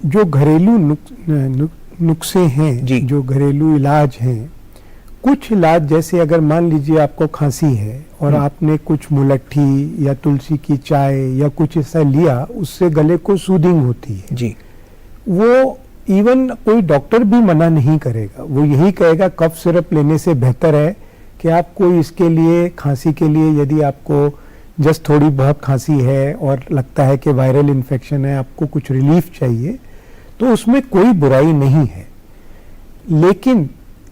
जो घरेलू नुस्खे हैं, जो घरेलू इलाज हैं, कुछ इलाज जैसे अगर मान लीजिए आपको खांसी है और आपने कुछ मुलट्ठी या तुलसी की चाय या कुछ ऐसा लिया, उससे गले को सूदिंग होती है जी। वो इवन कोई डॉक्टर भी मना नहीं करेगा, वो यही कहेगा कफ सिरप लेने से बेहतर है कि आप कोई इसके लिए, खांसी के लिए, यदि आपको जस्ट थोड़ी बहुत खांसी है और लगता है कि वायरल इन्फेक्शन है, आपको कुछ रिलीफ चाहिए, तो उसमें कोई बुराई नहीं है। लेकिन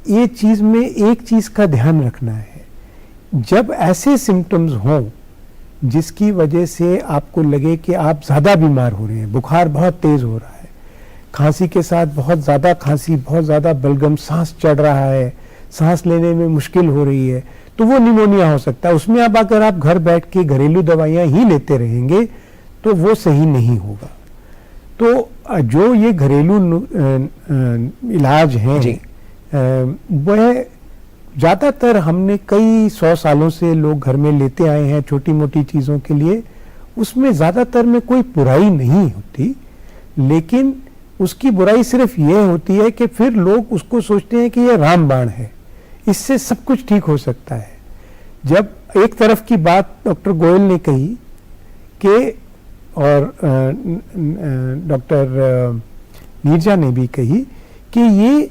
ये चीज में एक चीज का ध्यान रखना है, जब ऐसे सिम्टम्स हों जिसकी वजह से आपको लगे कि आप ज्यादा बीमार हो रहे हैं, बुखार बहुत तेज हो रहा है, खांसी के साथ बहुत ज्यादा खांसी, बहुत ज्यादा बलगम, सांस चढ़ रहा है, सांस लेने में मुश्किल हो रही है, तो वो निमोनिया हो सकता है। उसमें अब अगर आप घर बैठ के घरेलू दवाइयां ही लेते रहेंगे तो वो सही नहीं होगा। तो जो ये घरेलू इलाज हैं, वह ज्यादातर हमने कई 100 सालों से लोग घर में लेते आए हैं छोटी मोटी चीजों के लिए, उसमें ज्यादातर में कोई बुराई नहीं होती। लेकिन उसकी बुराई सिर्फ ये होती है कि फिर लोग उसको सोचते हैं कि ये रामबाण है, इससे सब कुछ ठीक हो सकता है। जब एक तरफ की बात डॉक्टर गोयल ने कही कि, और डॉक्टर नीरजा ने भी कही कि ये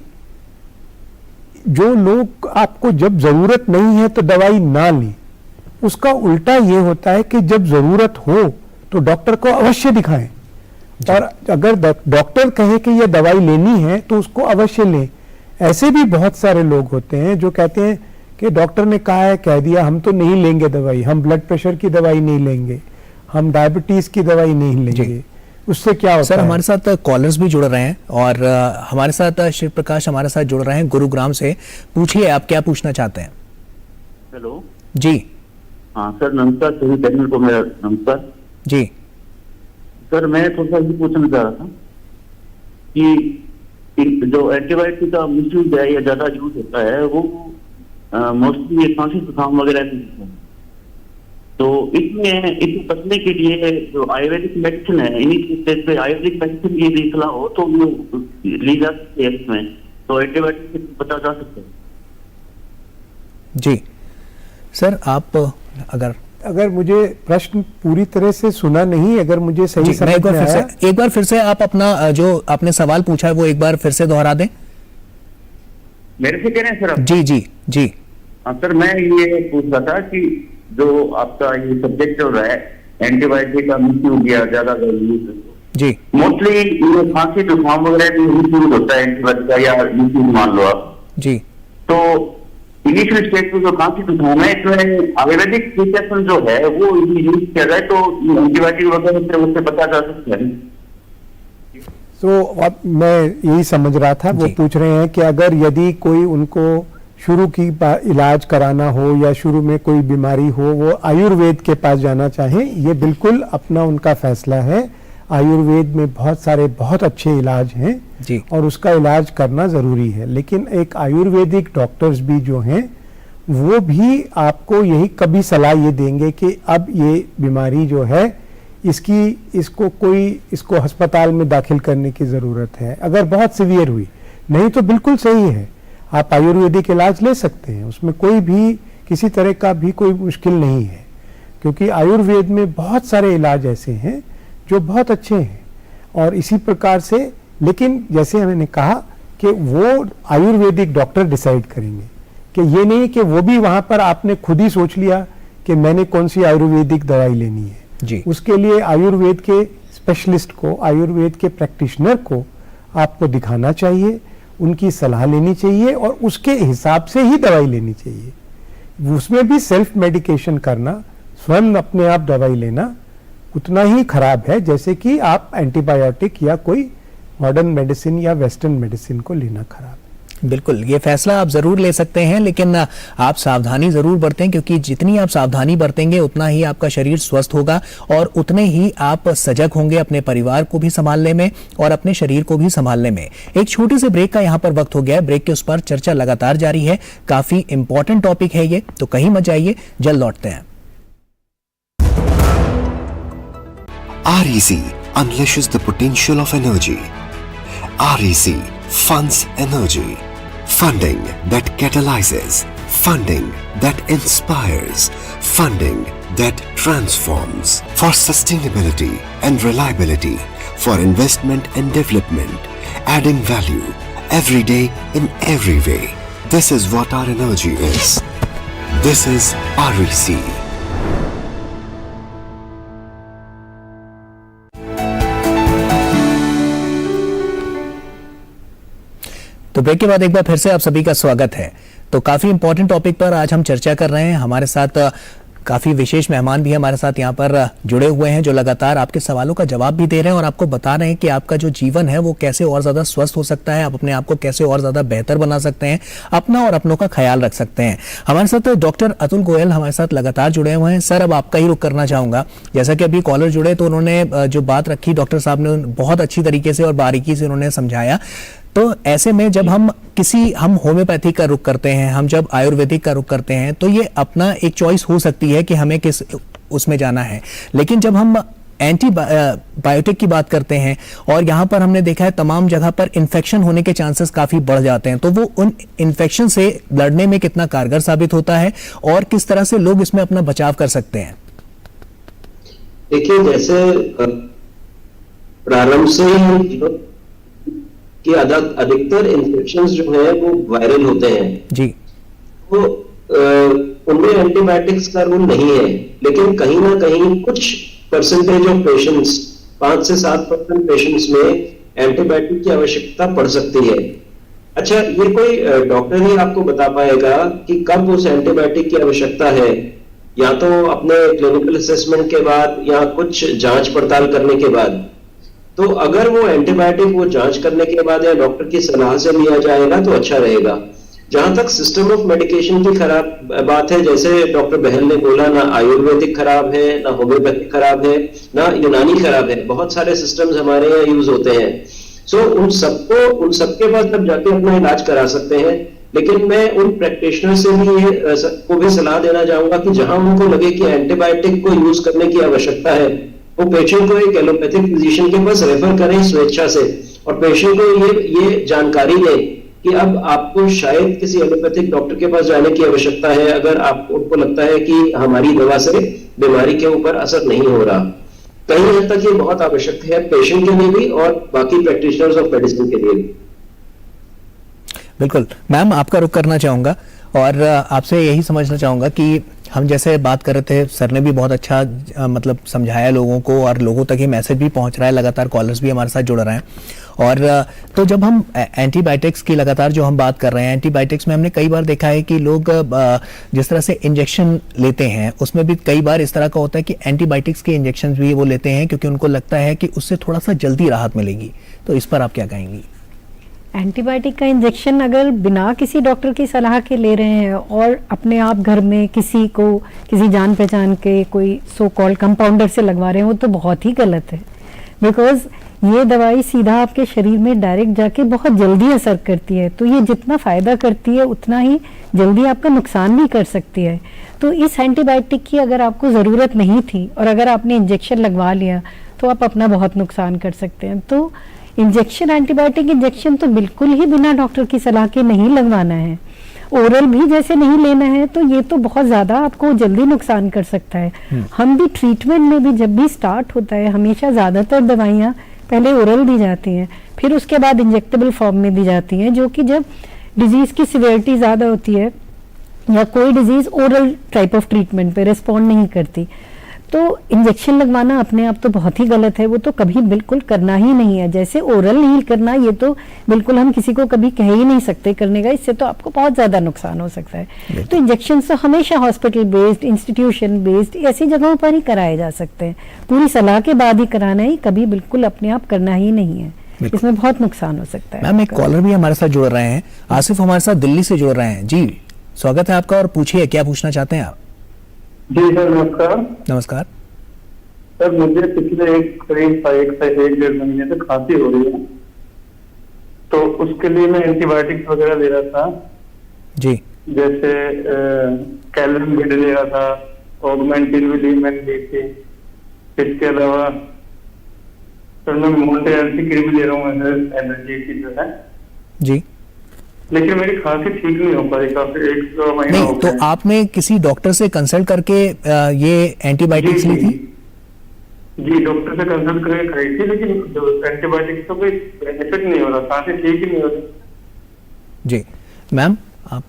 जो लोग आपको जब जरूरत नहीं है तो दवाई ना लें, उसका उल्टा ये होता है कि जब जरूरत हो तो डॉक्टर को अवश्य दिखाएं, और अगर डॉक्टर कहे कि ये दवाई लेनी है तो उसको अवश्य लें। ऐसे भी बहुत सारे लोग होते हैं जो कहते हैं कि डॉक्टर ने कहा है, कह दिया, हम तो नहीं लेंगे दवाई, हम ब्लड प्रेशर की दवाई नहीं लेंगे, हम डायबिटीज की दवाई नहीं लेंगे। उससे क्या होता है? सर, हमारे साथ कॉलर्स भी जुड़ रहे हैं और हमारे साथ शिव प्रकाश हमारे साथ जुड़ रहे हैं गुरुग्राम से। पूछिए, आप क्या पूछना चाहते हैं? हेलो जी। हाँ सर, नमस्कार। सभी पैनल को मेरा नमस्कार जी। सर, मैं थोड़ा सा ये पूछना चाह रहा था कि जो एंटीबायोटिक का मिसयूज है या ज्यादा यूज होता है वो मोस्टली ये खांसी जुकाम वगैरह में होता है, तो इसमें इसको बचने के लिए जो आयुर्वेदिक मेडिसिन है, इन्हीं स्टेज पे आयुर्वेदिक मेडिसिन की यदि सलाह हो तो वो ली जा सकती है इसमें, तो एंटीबायोटिक से बचा जा सकता है। जी सर, आप अगर मुझे प्रश्न पूरी तरह से सुना नहीं, अगर मुझे सही समझ में आया, एक बार फिर से आप अपना जो आपने सवाल पूछा है वो एक बार फिर से दोहरा दें। मेरे से कह रहे हैं सर आप? जी जी जी। हाँ सर, मैं ये पूछ रहा था कि जो आपका ये सब्जेक्ट चल रहा है एंटीबायोटिक का मिसयूज या ज्यादा यूज, जी मोस्टली ये खांसी जुकाम वगैरह में मिसयूज होता है एंटीबायोटिक का, या मिसयूज मान लो आप जी। तो इनिशियल स्टेज में जो खांसी जुकाम है इसमें आयुर्वेदिक प्रिकॉशन जो है वो यूज किया जाए तो एंटीबायोटिक वगैरह से उससे बचा जा सकता है। तो अब मैं यही समझ रहा था, वो पूछ रहे हैं कि अगर यदि कोई उनको शुरू की इलाज कराना हो या शुरू में कोई बीमारी हो, वो आयुर्वेद के पास जाना चाहें, ये बिल्कुल अपना उनका फैसला है। आयुर्वेद में बहुत सारे बहुत अच्छे इलाज हैं जी, और उसका इलाज करना ज़रूरी है, लेकिन एक आयुर्वेदिक डॉक्टर्स भी जो हैं वो भी आपको यही कभी सलाह ये देंगे कि अब ये बीमारी जो है इसको अस्पताल में दाखिल करने की ज़रूरत है अगर बहुत सीवियर हुई, नहीं तो बिल्कुल सही है, आप आयुर्वेदिक इलाज ले सकते हैं, उसमें कोई भी किसी तरह का भी कोई मुश्किल नहीं है, क्योंकि आयुर्वेद में बहुत सारे इलाज ऐसे हैं जो बहुत अच्छे हैं। और इसी प्रकार से, लेकिन जैसे मैंने कहा कि वो आयुर्वेदिक डॉक्टर डिसाइड करेंगे, कि ये नहीं कि वो भी वहां पर आपने खुद ही सोच लिया कि मैंने कौन सी आयुर्वेदिक दवाई लेनी है जी। उसके लिए आयुर्वेद के स्पेशलिस्ट को, आयुर्वेद के प्रैक्टिशनर को आपको दिखाना चाहिए, उनकी सलाह लेनी चाहिए और उसके हिसाब से ही दवाई लेनी चाहिए। उसमें भी सेल्फ मेडिकेशन करना, स्वयं अपने आप दवाई लेना उतना ही खराब है जैसे कि आप एंटीबायोटिक या कोई मॉडर्न मेडिसिन या वेस्टर्न मेडिसिन को लेना खराब है। बिल्कुल, ये फैसला आप जरूर ले सकते हैं, लेकिन आप सावधानी जरूर बरतें, क्योंकि जितनी आप सावधानी बरतेंगे उतना ही आपका शरीर स्वस्थ होगा और उतने ही आप सजग होंगे अपने परिवार को भी संभालने में और अपने शरीर को भी संभालने में। एक छोटे से ब्रेक का यहाँ पर वक्त हो गया है, ब्रेक के उस पर चर्चा लगातार जारी है, काफी इंपॉर्टेंट टॉपिक है ये, तो कहीं मत जाइए, जल्द लौटते हैं। REC unleashes the potential of energy. REC funds energy. Funding that catalyzes. Funding that inspires. Funding that transforms. For sustainability and reliability. For investment and development. Adding value every day in every way. This is what our energy is. This is REC. तो break के बाद एक बार फिर से आप सभी का स्वागत है। तो काफी इंपॉर्टेंट टॉपिक पर आज हम चर्चा कर रहे हैं। हमारे साथ काफी विशेष मेहमान भी हमारे साथ यहाँ पर जुड़े हुए हैं, जो लगातार आपके सवालों का जवाब भी दे रहे हैं और आपको बता रहे हैं कि आपका जो जीवन है वो कैसे और ज्यादा स्वस्थ हो सकता है, आप अपने आप को कैसे और ज्यादा बेहतर बना सकते हैं, अपना और अपनों का ख्याल रख सकते हैं। हमारे साथ डॉक्टर अतुल गोयल हमारे साथ लगातार जुड़े हुए हैं। सर, अब आपका ही रुख करना चाहूंगा। जैसा कि अभी कॉलर जुड़े तो उन्होंने जो बात रखी, डॉक्टर साहब ने बहुत अच्छी तरीके से और बारीकी से उन्होंने समझाया। तो ऐसे में जब हम होम्योपैथी का रुख करते हैं, हम जब आयुर्वेदिक का रुख करते हैं, तो ये अपना एक चॉइस हो सकती है कि हमें किस उसमें जाना है। लेकिन जब हम एंटीबायोटिक की बात करते हैं और यहाँ पर हमने देखा है तमाम जगह पर इन्फेक्शन होने के चांसेस काफी बढ़ जाते हैं, तो वो उन इन्फेक्शन से लड़ने में कितना कारगर साबित होता है और किस तरह से लोग इसमें अपना बचाव कर सकते हैं? देखिए, जैसे प्रारंभ से ही कि अधिकतर इन्फेक्शंस जो है वो वायरल होते हैं जी। तो उनमें एंटीबायोटिक्स का रूल नहीं है, लेकिन कहीं ना कहीं कुछ परसेंटेज ऑफ पेशेंट्स, 5 से 7% पेशेंट्स में एंटीबायोटिक की आवश्यकता पड़ सकती है। अच्छा, ये कोई डॉक्टर ही आपको बता पाएगा कि कब उस एंटीबायोटिक की आवश्यकता है, या तो अपने क्लिनिकल असेसमेंट के बाद या कुछ जांच पड़ताल करने के बाद। तो अगर वो एंटीबायोटिक वो जांच करने के बाद या डॉक्टर की सलाह से लिया जाएगा तो अच्छा रहेगा। जहां तक सिस्टम ऑफ मेडिकेशन की खराब बात है, जैसे डॉक्टर बहल ने बोला, ना आयुर्वेदिक खराब है, ना होम्योपैथिक खराब है, ना यूनानी खराब है, बहुत सारे सिस्टम्स हमारे यहाँ यूज होते हैं। सो उन सबके पास तब जाके अपना इलाज करा सकते हैं। लेकिन मैं उन प्रैक्टिशनर से भी को भी सलाह देना चाहूंगा कि जहां उनको लगे कि एंटीबायोटिक को यूज करने की आवश्यकता है, वो पेशेंट को एक एलोपैथिक फिजिशियन के पास रेफर करें स्वेच्छा से, और पेशेंट को ये जानकारी दें कि अब आपको शायद किसी एलोपैथिक डॉक्टर के पास जाने की आवश्यकता है, अगर आपको लगता है कि हमारी दवा से बीमारी के ऊपर असर नहीं हो रहा। कहीं हद तक ये बहुत आवश्यक है, पेशेंट के लिए भी और बाकी प्रैक्टिशनर्स ऑफ मेडिसिन के लिए भी। बिल्कुल मैम, आपका रुख करना चाहूंगा और आपसे यही समझना चाहूंगा कि हम जैसे बात कर रहे थे, सर ने भी बहुत अच्छा मतलब समझाया लोगों को, और लोगों तक ये मैसेज भी पहुंच रहा है, लगातार कॉलर्स भी हमारे साथ जुड़ रहे हैं। और तो जब हम एंटीबायोटिक्स की लगातार जो हम बात कर रहे हैं, एंटीबायोटिक्स में हमने कई बार देखा है कि लोग जिस तरह से इंजेक्शन लेते हैं, उसमें भी कई बार इस तरह का होता है कि एंटीबायोटिक्स के इंजेक्शन भी वो लेते हैं क्योंकि उनको लगता है कि उससे थोड़ा सा जल्दी राहत मिलेगी। तो इस पर आप क्या कहेंगी? एंटीबायोटिक का इंजेक्शन अगर बिना किसी डॉक्टर की सलाह के ले रहे हैं और अपने आप घर में किसी जान पहचान के कोई सो कॉल्ड कंपाउंडर से लगवा रहे हैं, वो तो बहुत ही गलत है। बिकॉज ये दवाई सीधा आपके शरीर में डायरेक्ट जाके बहुत जल्दी असर करती है, तो ये जितना फ़ायदा करती है उतना ही जल्दी आपका नुकसान भी कर सकती है। तो इस एंटीबायोटिक की अगर आपको ज़रूरत नहीं थी और अगर आपने इंजेक्शन लगवा लिया तो आप अपना बहुत नुकसान कर सकते हैं। तो इंजेक्शन, एंटीबायोटिक इंजेक्शन तो बिल्कुल ही बिना डॉक्टर की सलाह के नहीं लगवाना है। ओरल भी जैसे नहीं लेना है, तो ये तो बहुत ज़्यादा आपको जल्दी नुकसान कर सकता है। हम भी ट्रीटमेंट में भी जब भी स्टार्ट होता है, हमेशा ज़्यादातर दवाइयाँ पहले ओरल दी जाती हैं, फिर उसके बाद इंजेक्टेबल फॉर्म में दी जाती हैं, जो कि जब डिजीज़ की सिवियरिटी ज़्यादा होती है या कोई disease oral type of treatment पे रिस्पॉन्ड नहीं करती, तो इंजेक्शन लगवाना अपने आप तो बहुत ही गलत है। वो तो कभी बिल्कुल करना ही नहीं है। जैसे ओरल नहीं करना, ये तो बिल्कुल हम किसी को कभी कह ही नहीं सकते करने का, इससे तो आपको बहुत ज़्यादा नुकसान हो सकता है। तो इंजेक्शन तो हमेशा हॉस्पिटल बेस्ड, इंस्टीट्यूशन बेस्ड, ऐसी जगहों पर ही कराए जा सकते हैं। पूरी सलाह के बाद ही कराना है, कभी बिल्कुल अपने आप करना ही नहीं है, इसमें बहुत नुकसान हो सकता है। मैम, एक कॉलर भी हमारे साथ जुड़ रहे हैं, आसिफ हमारे साथ दिल्ली से जुड़ रहे हैं। जी, स्वागत है आपका, और पूछिए क्या पूछना चाहते हैं आप? जी सर, नमस्कार। नमस्कार सर, मुझे पिछले करीब 1.5 महीने से खांसी हो रही है, तो उसके लिए मैं एंटीबायोटिक्स वगैरह ले रहा था जी, जैसे कैलमविड ले रहा था, ऑगमेंटिन भी ली मैंने ली थी। इसके अलावा सर मैं मोल्टेरेंसी क्रीम ले रहा हूँ एलर्जी की जो है जी, लेकिन मेरी खांसी ठीक नहीं हो पा रही, काफी 1 महीना हो नहीं गया। तो आपने किसी डॉक्टर से कंसल्ट करके ये एंटीबायोटिक्स ली थी? जी, डॉक्टर से कंसल्ट करके खाई थी, लेकिन जो एंटीबायोटिक्स का कोई बेनिफिट नहीं हो रहा, खांसी ठीक ही नहीं हो रही। जी मैम, आप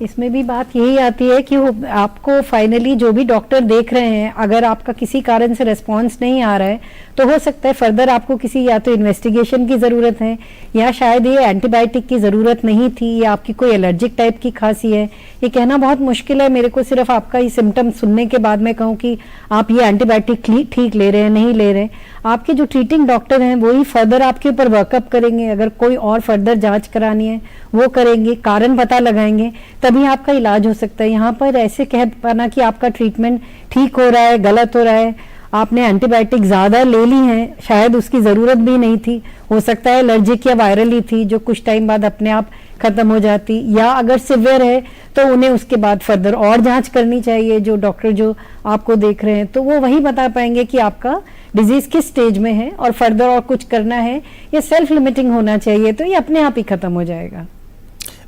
इसमें भी बात यही आती है कि आपको फाइनली जो भी डॉक्टर देख रहे हैं, अगर आपका किसी कारण से रिस्पॉन्स नहीं आ रहा है, तो हो सकता है फर्दर आपको किसी या तो इन्वेस्टिगेशन की ज़रूरत है, या शायद ये एंटीबायोटिक की ज़रूरत नहीं थी, या आपकी कोई एलर्जिक टाइप की खांसी है। ये कहना बहुत मुश्किल है। मेरे को सिर्फ आपका ये सिम्टम सुनने के बाद मैं कहूँ कि आप ये एंटीबायोटिक ठीक ले रहे हैं, नहीं ले रहे। आपके जो ट्रीटिंग डॉक्टर हैं वही फर्दर आपके ऊपर वर्कअप करेंगे, अगर कोई और फर्दर जांच करानी है वो करेंगे, कारण पता लगाएंगे, तभी आपका इलाज हो सकता है। यहाँ पर ऐसे कह पाना कि आपका ट्रीटमेंट ठीक हो रहा है, गलत हो रहा है, आपने एंटीबायोटिक ज़्यादा ले ली हैं, शायद उसकी ज़रूरत भी नहीं थी, हो सकता है एलर्जिक या वायरल ही थी जो कुछ टाइम बाद अपने आप ख़त्म हो जाती, या अगर सिवियर है तो उन्हें उसके बाद फर्दर और जांच करनी चाहिए। जो डॉक्टर जो आपको देख रहे हैं तो वो वही बता पाएंगे कि आपका डिजीज़ किस स्टेज में है और फर्दर और कुछ करना है या सेल्फ लिमिटिंग होना चाहिए, तो ये अपने आप ही ख़त्म हो जाएगा।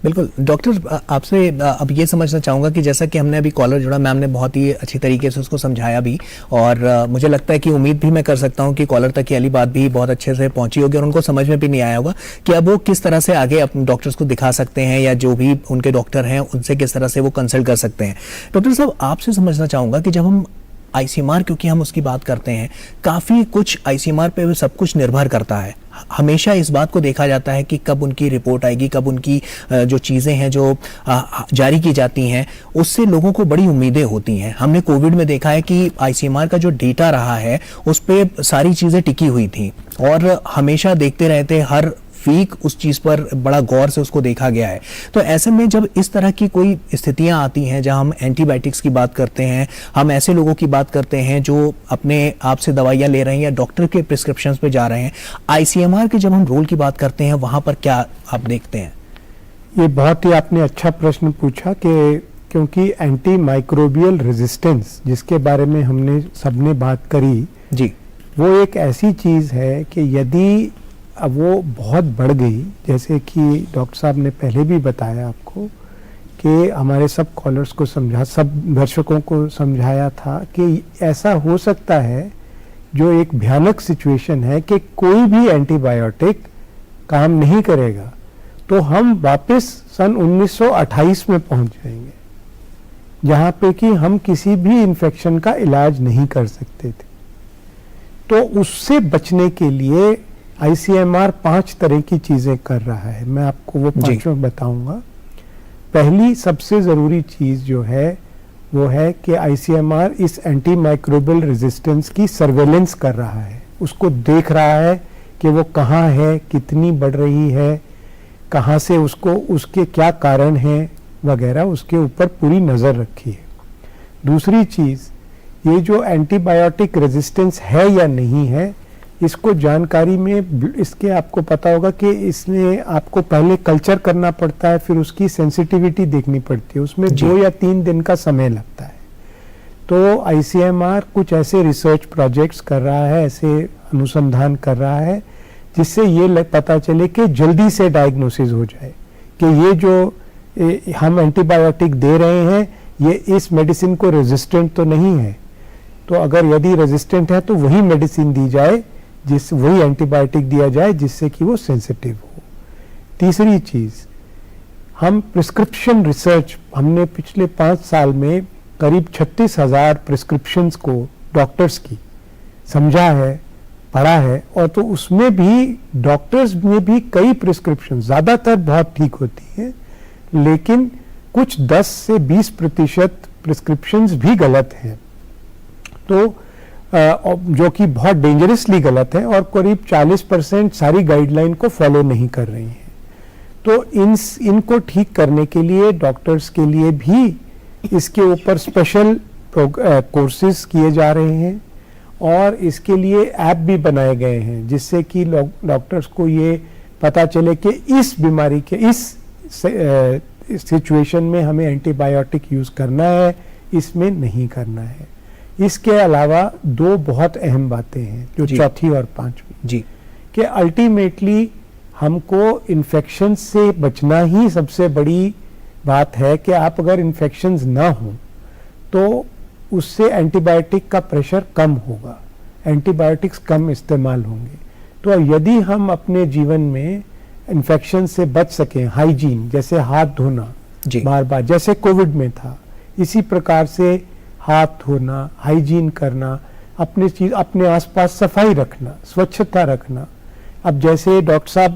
बिल्कुल डॉक्टर, आपसे अब ये समझना चाहूँगा कि जैसा कि हमने अभी कॉलर जुड़ा, मैम ने बहुत ही अच्छी तरीके से उसको समझाया भी, और मुझे लगता है कि उम्मीद भी मैं कर सकता हूँ कि कॉलर तक ये वाली बात भी बहुत अच्छे से पहुंची होगी और उनको समझ में भी नहीं आया होगा कि अब वो किस तरह से आगे अपने डॉक्टर्स को दिखा सकते हैं या जो भी उनके डॉक्टर हैं उनसे किस तरह से वो कंसल्ट कर सकते हैं। डॉक्टर साहब, आपसे समझना चाहूँगा कि जब हम आईसीएमआर, क्योंकि हम उसकी बात करते हैं, काफ़ी कुछ आईसीएमआर पे सब कुछ निर्भर करता है। हमेशा इस बात को देखा जाता है कि कब उनकी रिपोर्ट आएगी, कब उनकी जो चीज़ें हैं जो जारी की जाती हैं, उससे लोगों को बड़ी उम्मीदें होती हैं। हमने कोविड में देखा है कि आईसीएमआर का जो डेटा रहा है उस पर सारी चीज़ें टिकी हुई थी और हमेशा देखते रहते, हर वीक उस चीज पर बड़ा गौर से उसको देखा गया है। तो ऐसे में जब इस तरह की कोई स्थितियां आती हैं जहां हम एंटीबायोटिक्स की बात करते हैं, हम ऐसे लोगों की बात करते हैं जो अपने आप से दवाइयां ले रहे हैं या डॉक्टर के प्रिस्क्रिप्शंस पे जा रहे हैं, आईसीएमआर के जब हम रोल की बात करते हैं वहां पर क्या आप देखते हैं? ये बहुत ही आपने अच्छा प्रश्न पूछा कि क्योंकि एंटी माइक्रोबियल रेजिस्टेंस जिसके बारे में हमने सबने बात करी जी, वो एक ऐसी चीज़ है कि यदि अब वो बहुत बढ़ गई, जैसे कि डॉक्टर साहब ने पहले भी बताया आपको कि हमारे सब कॉलर्स को समझा, सब दर्शकों को समझाया था कि ऐसा हो सकता है, जो एक भयानक सिचुएशन है कि कोई भी एंटीबायोटिक काम नहीं करेगा, तो हम वापस सन 1928 में पहुंच जाएंगे, जहाँ पे कि हम किसी भी इन्फेक्शन का इलाज नहीं कर सकते थे। तो उससे बचने के लिए आईसीएमआर 5 तरह की चीजें कर रहा है। मैं आपको वो पांचों बताऊंगा। पहली सबसे जरूरी चीज जो है वो है कि आईसीएमआर इस एंटी माइक्रोबियल रेजिस्टेंस की सर्वेलेंस कर रहा है, उसको देख रहा है कि वो कहाँ है, कितनी बढ़ रही है, कहाँ से उसको, उसके क्या कारण हैं वगैरह, उसके ऊपर पूरी नजर रखी है। दूसरी चीज, ये जो एंटीबायोटिक रेजिस्टेंस है या नहीं है, इसको जानकारी में, इसके आपको पता होगा कि इसमें आपको पहले कल्चर करना पड़ता है, फिर उसकी सेंसिटिविटी देखनी पड़ती है, उसमें 2 या 3 दिन का समय लगता है। तो आईसीएमआर कुछ ऐसे रिसर्च प्रोजेक्ट्स कर रहा है, ऐसे अनुसंधान कर रहा है जिससे ये पता चले कि जल्दी से डायग्नोसिस हो जाए कि ये जो हम एंटीबायोटिक दे रहे हैं ये इस मेडिसिन को रेजिस्टेंट तो नहीं है, तो अगर यदि रेजिस्टेंट है तो वही मेडिसिन दी जाए, वही एंटीबायोटिक दिया जाए जिससे कि वो सेंसिटिव हो। तीसरी चीज, हम प्रिस्क्रिप्शन रिसर्च, हमने पिछले 5 साल में करीब 36,000 प्रिस्क्रिप्शंस को डॉक्टर्स की समझा है, पढ़ा है, और तो उसमें भी डॉक्टर्स में भी कई प्रिस्क्रिप्शन, ज्यादातर बहुत ठीक होती है, लेकिन कुछ 10 से 20% प्रिस्क्रिप्शंस भी गलत हैं, तो जो कि बहुत डेंजरसली गलत है, और करीब 40% सारी गाइडलाइन को फॉलो नहीं कर रही हैं। तो इनको ठीक करने के लिए डॉक्टर्स के लिए भी इसके ऊपर स्पेशल कोर्सेज किए जा रहे हैं और इसके लिए ऐप भी बनाए गए हैं जिससे कि डॉक्टर्स को ये पता चले कि इस बीमारी के इस सिचुएशन में हमें एंटीबायोटिक यूज करना है, इसमें नहीं करना है। इसके अलावा 2 बहुत अहम बातें हैं जो चौथी और 5वीं जी, कि अल्टीमेटली हमको इन्फेक्शन से बचना ही सबसे बड़ी बात है कि आप अगर इन्फेक्शंस ना हो तो उससे एंटीबायोटिक का प्रेशर कम होगा, एंटीबायोटिक्स कम इस्तेमाल होंगे। तो यदि हम अपने जीवन में इन्फेक्शन से बच सकें, हाइजीन जैसे हाथ धोना बार बार, जैसे कोविड में था, इसी प्रकार से हाथ धोना, हाइजीन करना, अपने आसपास सफाई रखना, स्वच्छता रखना। अब जैसे डॉक्टर साहब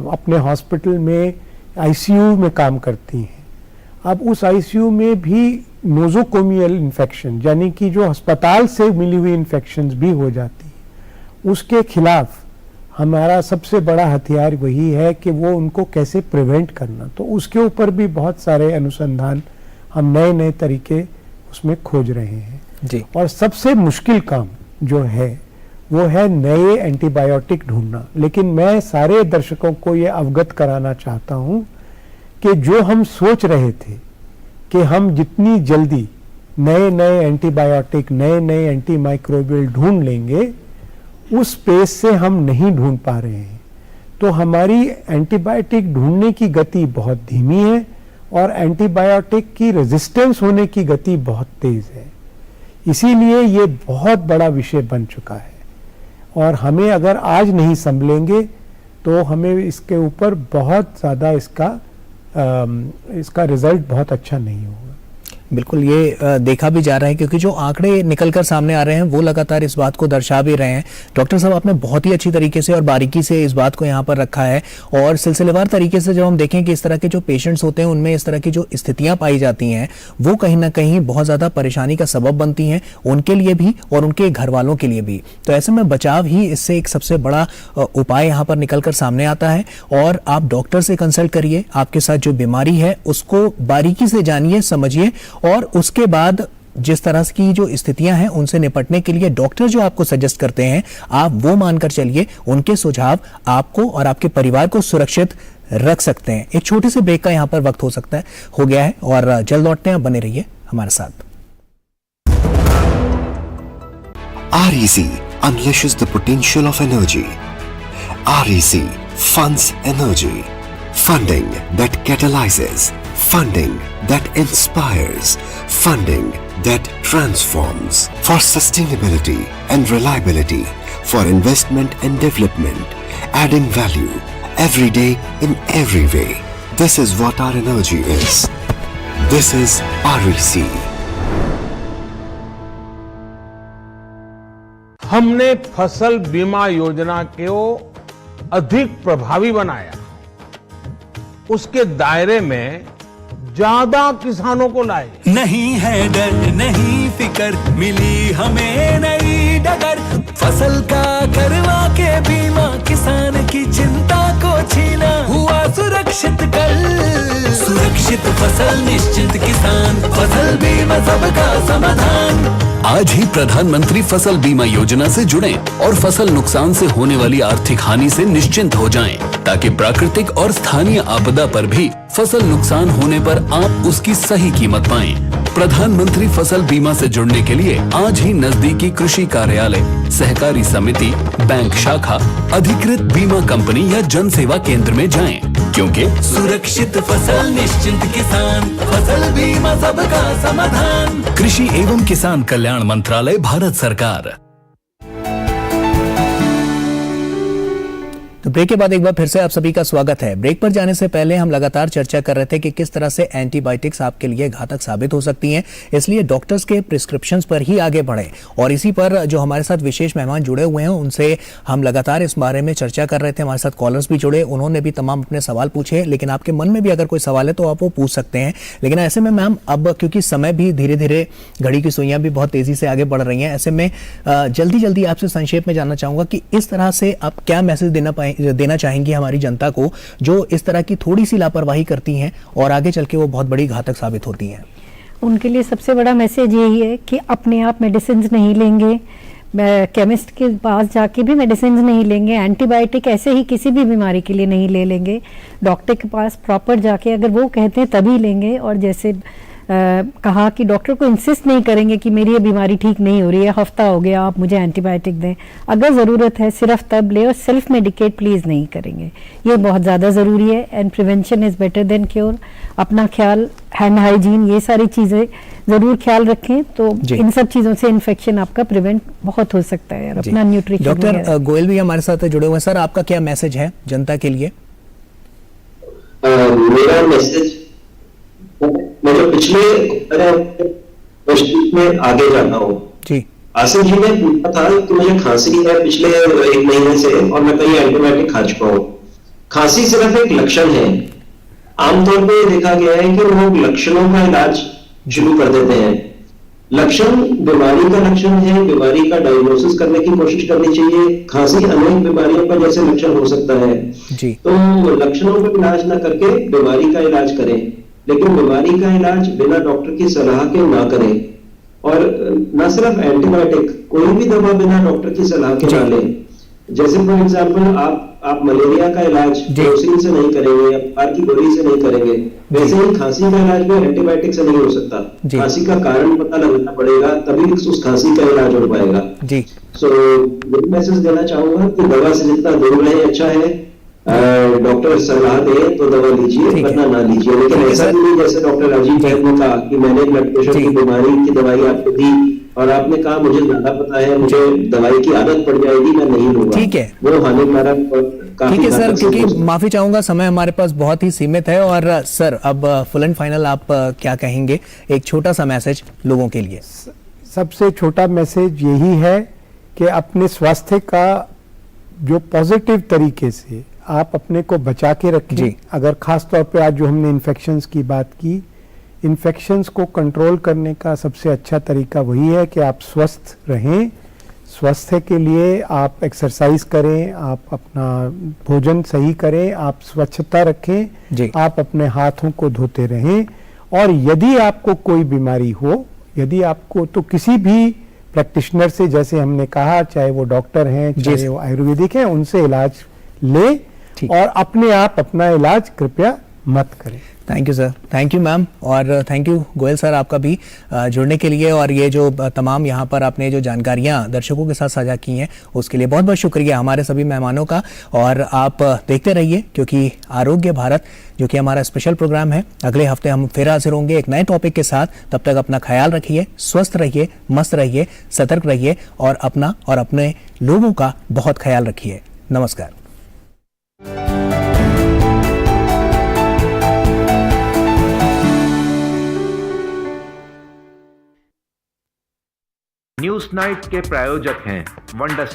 अपने हॉस्पिटल में आईसीयू में काम करती हैं, अब उस आईसीयू में भी नोजोकोमियल इन्फेक्शन यानी कि जो अस्पताल से मिली हुई इन्फेक्शंस भी हो जाती है, उसके खिलाफ हमारा सबसे बड़ा हथियार वही है कि वो उनको कैसे प्रिवेंट करना। तो उसके ऊपर भी बहुत सारे अनुसंधान, हम नए नए तरीके उसमें खोज रहे हैं जी। और सबसे मुश्किल काम जो है वो है नए एंटीबायोटिक ढूंढना। लेकिन मैं सारे दर्शकों को ये अवगत कराना चाहता हूं कि जो हम सोच रहे थे कि हम जितनी जल्दी नए नए एंटीबायोटिक, नए नए एंटीमाइक्रोबियल ढूंढ लेंगे, उस पेस से हम नहीं ढूंढ पा रहे हैं। तो हमारी एंटीबायोटिक ढूंढने की गति बहुत धीमी है और एंटीबायोटिक की रेजिस्टेंस होने की गति बहुत तेज है। इसीलिए ये बहुत बड़ा विषय बन चुका है और हमें अगर आज नहीं संभलेंगे तो हमें इसके ऊपर बहुत ज़्यादा इसका रिजल्ट बहुत अच्छा नहीं होगा। बिल्कुल, ये देखा भी जा रहा है क्योंकि जो आंकड़े निकलकर सामने आ रहे हैं वो लगातार इस बात को दर्शा भी रहे हैं। डॉक्टर साहब, आपने बहुत ही अच्छी तरीके से और बारीकी से इस बात को यहाँ पर रखा है और सिलसिलेवार तरीके से जब हम देखें कि इस तरह के जो पेशेंट्स होते हैं उनमें इस तरह की जो स्थितियां पाई जाती हैं वो कहीं ना कहीं बहुत ज़्यादा परेशानी का सबब बनती हैं, उनके लिए भी और उनके घर वालों के लिए भी। तो ऐसे में बचाव ही इससे एक सबसे बड़ा उपाय यहाँ पर निकल कर सामने आता है। और आप डॉक्टर से कंसल्ट करिए, आपके साथ जो बीमारी है उसको बारीकी से जानिए, समझिए और उसके बाद जिस तरह की जो स्थितियां हैं उनसे निपटने के लिए डॉक्टर जो आपको सजेस्ट करते हैं आप वो मानकर चलिए। उनके सुझाव आपको और आपके परिवार को सुरक्षित रख सकते हैं। एक छोटे से ब्रेक का यहां पर वक्त हो गया है और जल्द लौटते हैं। बने रहिए हमारे साथ। REC unleashes the potential of energy. REC funds energy. Funding that catalyzes. Funding that inspires. Funding that transforms. For sustainability and reliability. For investment and development. Adding value every day in every way. This is what our energy is. This is REC. हमने फसल बीमा योजना को अधिक प्रभावी बनाया, उसके दायरे में ज्यादा किसानों को लाए। नहीं है डर नहीं फिकर, मिली हमें नई डगर, फसल का करवा के बीमा किसान की चिंता को छीना, हुआ सुरक्षित कल सुरक्षित फसल निश्चित किसान, फसल बीमा सबका समाधान। आज ही प्रधानमंत्री फसल बीमा योजना से जुड़ें और फसल नुकसान से होने वाली आर्थिक हानि से निश्चिंत हो जाएं, ताकि प्राकृतिक और स्थानीय आपदा पर भी फसल नुकसान होने पर आप उसकी सही कीमत पाएं। प्रधानमंत्री फसल बीमा से जुड़ने के लिए आज ही नजदीकी कृषि कार्यालय, सहकारी समिति, बैंक शाखा, अधिकृत बीमा कंपनी या जन सेवा केंद्र में जाएं, क्योंकि सुरक्षित फसल निश्चिंत किसान, फसल बीमा सबका समाधान। कृषि एवं किसान कल्याण मंत्रालय, भारत सरकार। तो ब्रेक के बाद एक बार फिर से आप सभी का स्वागत है। ब्रेक पर जाने से पहले हम लगातार चर्चा कर रहे थे कि किस तरह से एंटीबायोटिक्स आपके लिए घातक साबित हो सकती हैं, इसलिए डॉक्टर्स के प्रिस्क्रिप्शंस पर ही आगे बढ़ें। और इसी पर जो हमारे साथ विशेष मेहमान जुड़े हुए हैं उनसे हम लगातार इस बारे में चर्चा कर रहे थे। हमारे साथ कॉलर्स भी जुड़े, उन्होंने भी तमाम अपने सवाल पूछे, लेकिन आपके मन में भी अगर कोई सवाल है तो आप वो पूछ सकते हैं। लेकिन ऐसे में मैम, अब क्योंकि समय भी धीरे धीरे, घड़ी की सुइयां भी बहुत तेजी से आगे बढ़ रही हैं, ऐसे में जल्दी जल्दी आपसे संक्षेप में जानना चाहूंगा कि इस तरह से आप क्या मैसेज देना चाहेंगी हमारी जनता को जो इस तरह की थोड़ी सी लापरवाही करती हैं और आगे चल के वो बहुत बड़ी घातक साबित होती हैं। उनके लिए सबसे बड़ा मैसेज यही है कि अपने आप मेडिसिन नहीं लेंगे, केमिस्ट के पास जाके भी मेडिसिन नहीं लेंगे, एंटीबायोटिक ऐसे ही किसी भी बीमारी के लिए नहीं ले लेंगे, डॉक्टर के पास प्रॉपर जाके अगर वो कहते हैं तभी लेंगे। और जैसे कहा कि डॉक्टर को इंसिस्ट नहीं करेंगे कि मेरी ये बीमारी ठीक नहीं हो रही है, हफ्ता हो गया, आप मुझे एंटीबायोटिक दें, अगर ज़रूरत है सिर्फ तब ले, और सेल्फ मेडिकेट प्लीज़ नहीं करेंगे। ये बहुत ज़्यादा ज़रूरी है। And prevention is better than cure. अपना ख्याल, हैंड हाइजीन, ये सारी चीज़ें ज़रूर ख्याल रखें, तो इन सब चीज़ों से इन्फेक्शन आपका प्रिवेंट बहुत हो सकता है। और अपना न्यूट्रिशन। डॉक्टर गोयल भी हमारे साथ जुड़े हुए हैं। सर, आपका क्या मैसेज है जनता के लिए? मेरा मैसेज, मैं जो पिछले में आगे जाता हूँ जी। आसिफ जी ने पूछा था कि मुझे खांसी है पिछले 1 महीने से और मैं कई एंटीबायोटिक खा चुका हूँ। खांसी सिर्फ एक लक्षण है। आमतौर पे देखा गया है कि लोग लक्षणों का इलाज शुरू कर देते हैं। लक्षण बीमारी का लक्षण है, बीमारी का डायग्नोसिस करने की कोशिश करनी चाहिए। खांसी अनेक बीमारियों का जैसे लक्षण हो सकता है जी। तो लक्षणों का इलाज ना करके बीमारी का इलाज करें, लेकिन बीमारी का इलाज बिना डॉक्टर की सलाह के ना करें। और न सिर्फ एंटीबायोटिक, कोई भी दवा बिना डॉक्टर की सलाह के ना लें। जैसे फॉर एग्जांपल आप मलेरिया का इलाज केरोसिन से नहीं करेंगे, बुखार की गोली से नहीं करेंगे, वैसे ही खांसी का इलाज भी एंटीबायोटिक से नहीं हो सकता। खांसी का कारण पता लगना पड़ेगा, तभी उस खांसी का इलाज हो पाएगा जी। सो ये मैसेज देना चाहूंगा कि दवा से जितना दूर रहे अच्छा है। डॉक्टर सलाह दे तो दवा लीजिए, ठीक है। वरना ना लीजिए। लेकिन ठीक है ऐसा सर। भी नहीं जैसे डॉक्टर राजीव वैद ने कहा कि मैंने ब्लड प्रेशर जी। की बीमारी की दवाई आपको दी और आपने कहा मुझे ज्यादा पता है, मुझे दवाई की आदत पड़ जाएगी, मैं नहीं लूंगा। ठीक है। वो हानिकारक और काफी ठीक है सर, घातक सिद्ध हो क्योंकि सकता है। माफी चाहूंगा, समय हमारे पास बहुत ही सीमित है। और सर, अब फुल एंड फाइनल आप क्या कहेंगे, एक छोटा सा मैसेज लोगों के लिए? सबसे छोटा मैसेज यही है कि अपने स्वास्थ्य का जो पॉजिटिव तरीके से आप अपने को बचा के रखें। जी। अगर खास तौर पे आज जो हमने इन्फेक्शंस की बात की, इन्फेक्शंस को कंट्रोल करने का सबसे अच्छा तरीका वही है कि आप स्वस्थ रहें। स्वास्थ्य के लिए आप एक्सरसाइज करें, आप अपना भोजन सही करें, आप स्वच्छता रखें, जी। आप अपने हाथों को धोते रहें। और यदि आपको कोई बीमारी हो, यदि आपको, तो किसी भी प्रैक्टिशनर से, जैसे हमने कहा, चाहे वो डॉक्टर हैं, चाहे वो आयुर्वेदिक हैं, उनसे इलाज ले ठीक। और अपने आप अपना इलाज कृपया मत करें। Thank you sir, thank you ma'am, और थैंक यू गोयल सर आपका भी जुड़ने के लिए, और ये जो तमाम यहाँ पर आपने जो जानकारियाँ दर्शकों के साथ साझा की हैं उसके लिए बहुत बहुत शुक्रिया हमारे सभी मेहमानों का। और आप देखते रहिए, क्योंकि आरोग्य भारत जो कि हमारा स्पेशल प्रोग्राम है, अगले हफ्ते हम फिर हाजिर होंगे एक नए टॉपिक के साथ। तब तक अपना ख्याल रखिए, स्वस्थ रहिए, मस्त रहिए, सतर्क रहिए और अपना और अपने लोगों का बहुत ख्याल रखिए। नमस्कार। न्यूज नाइट के प्रायोजक हैं वंडर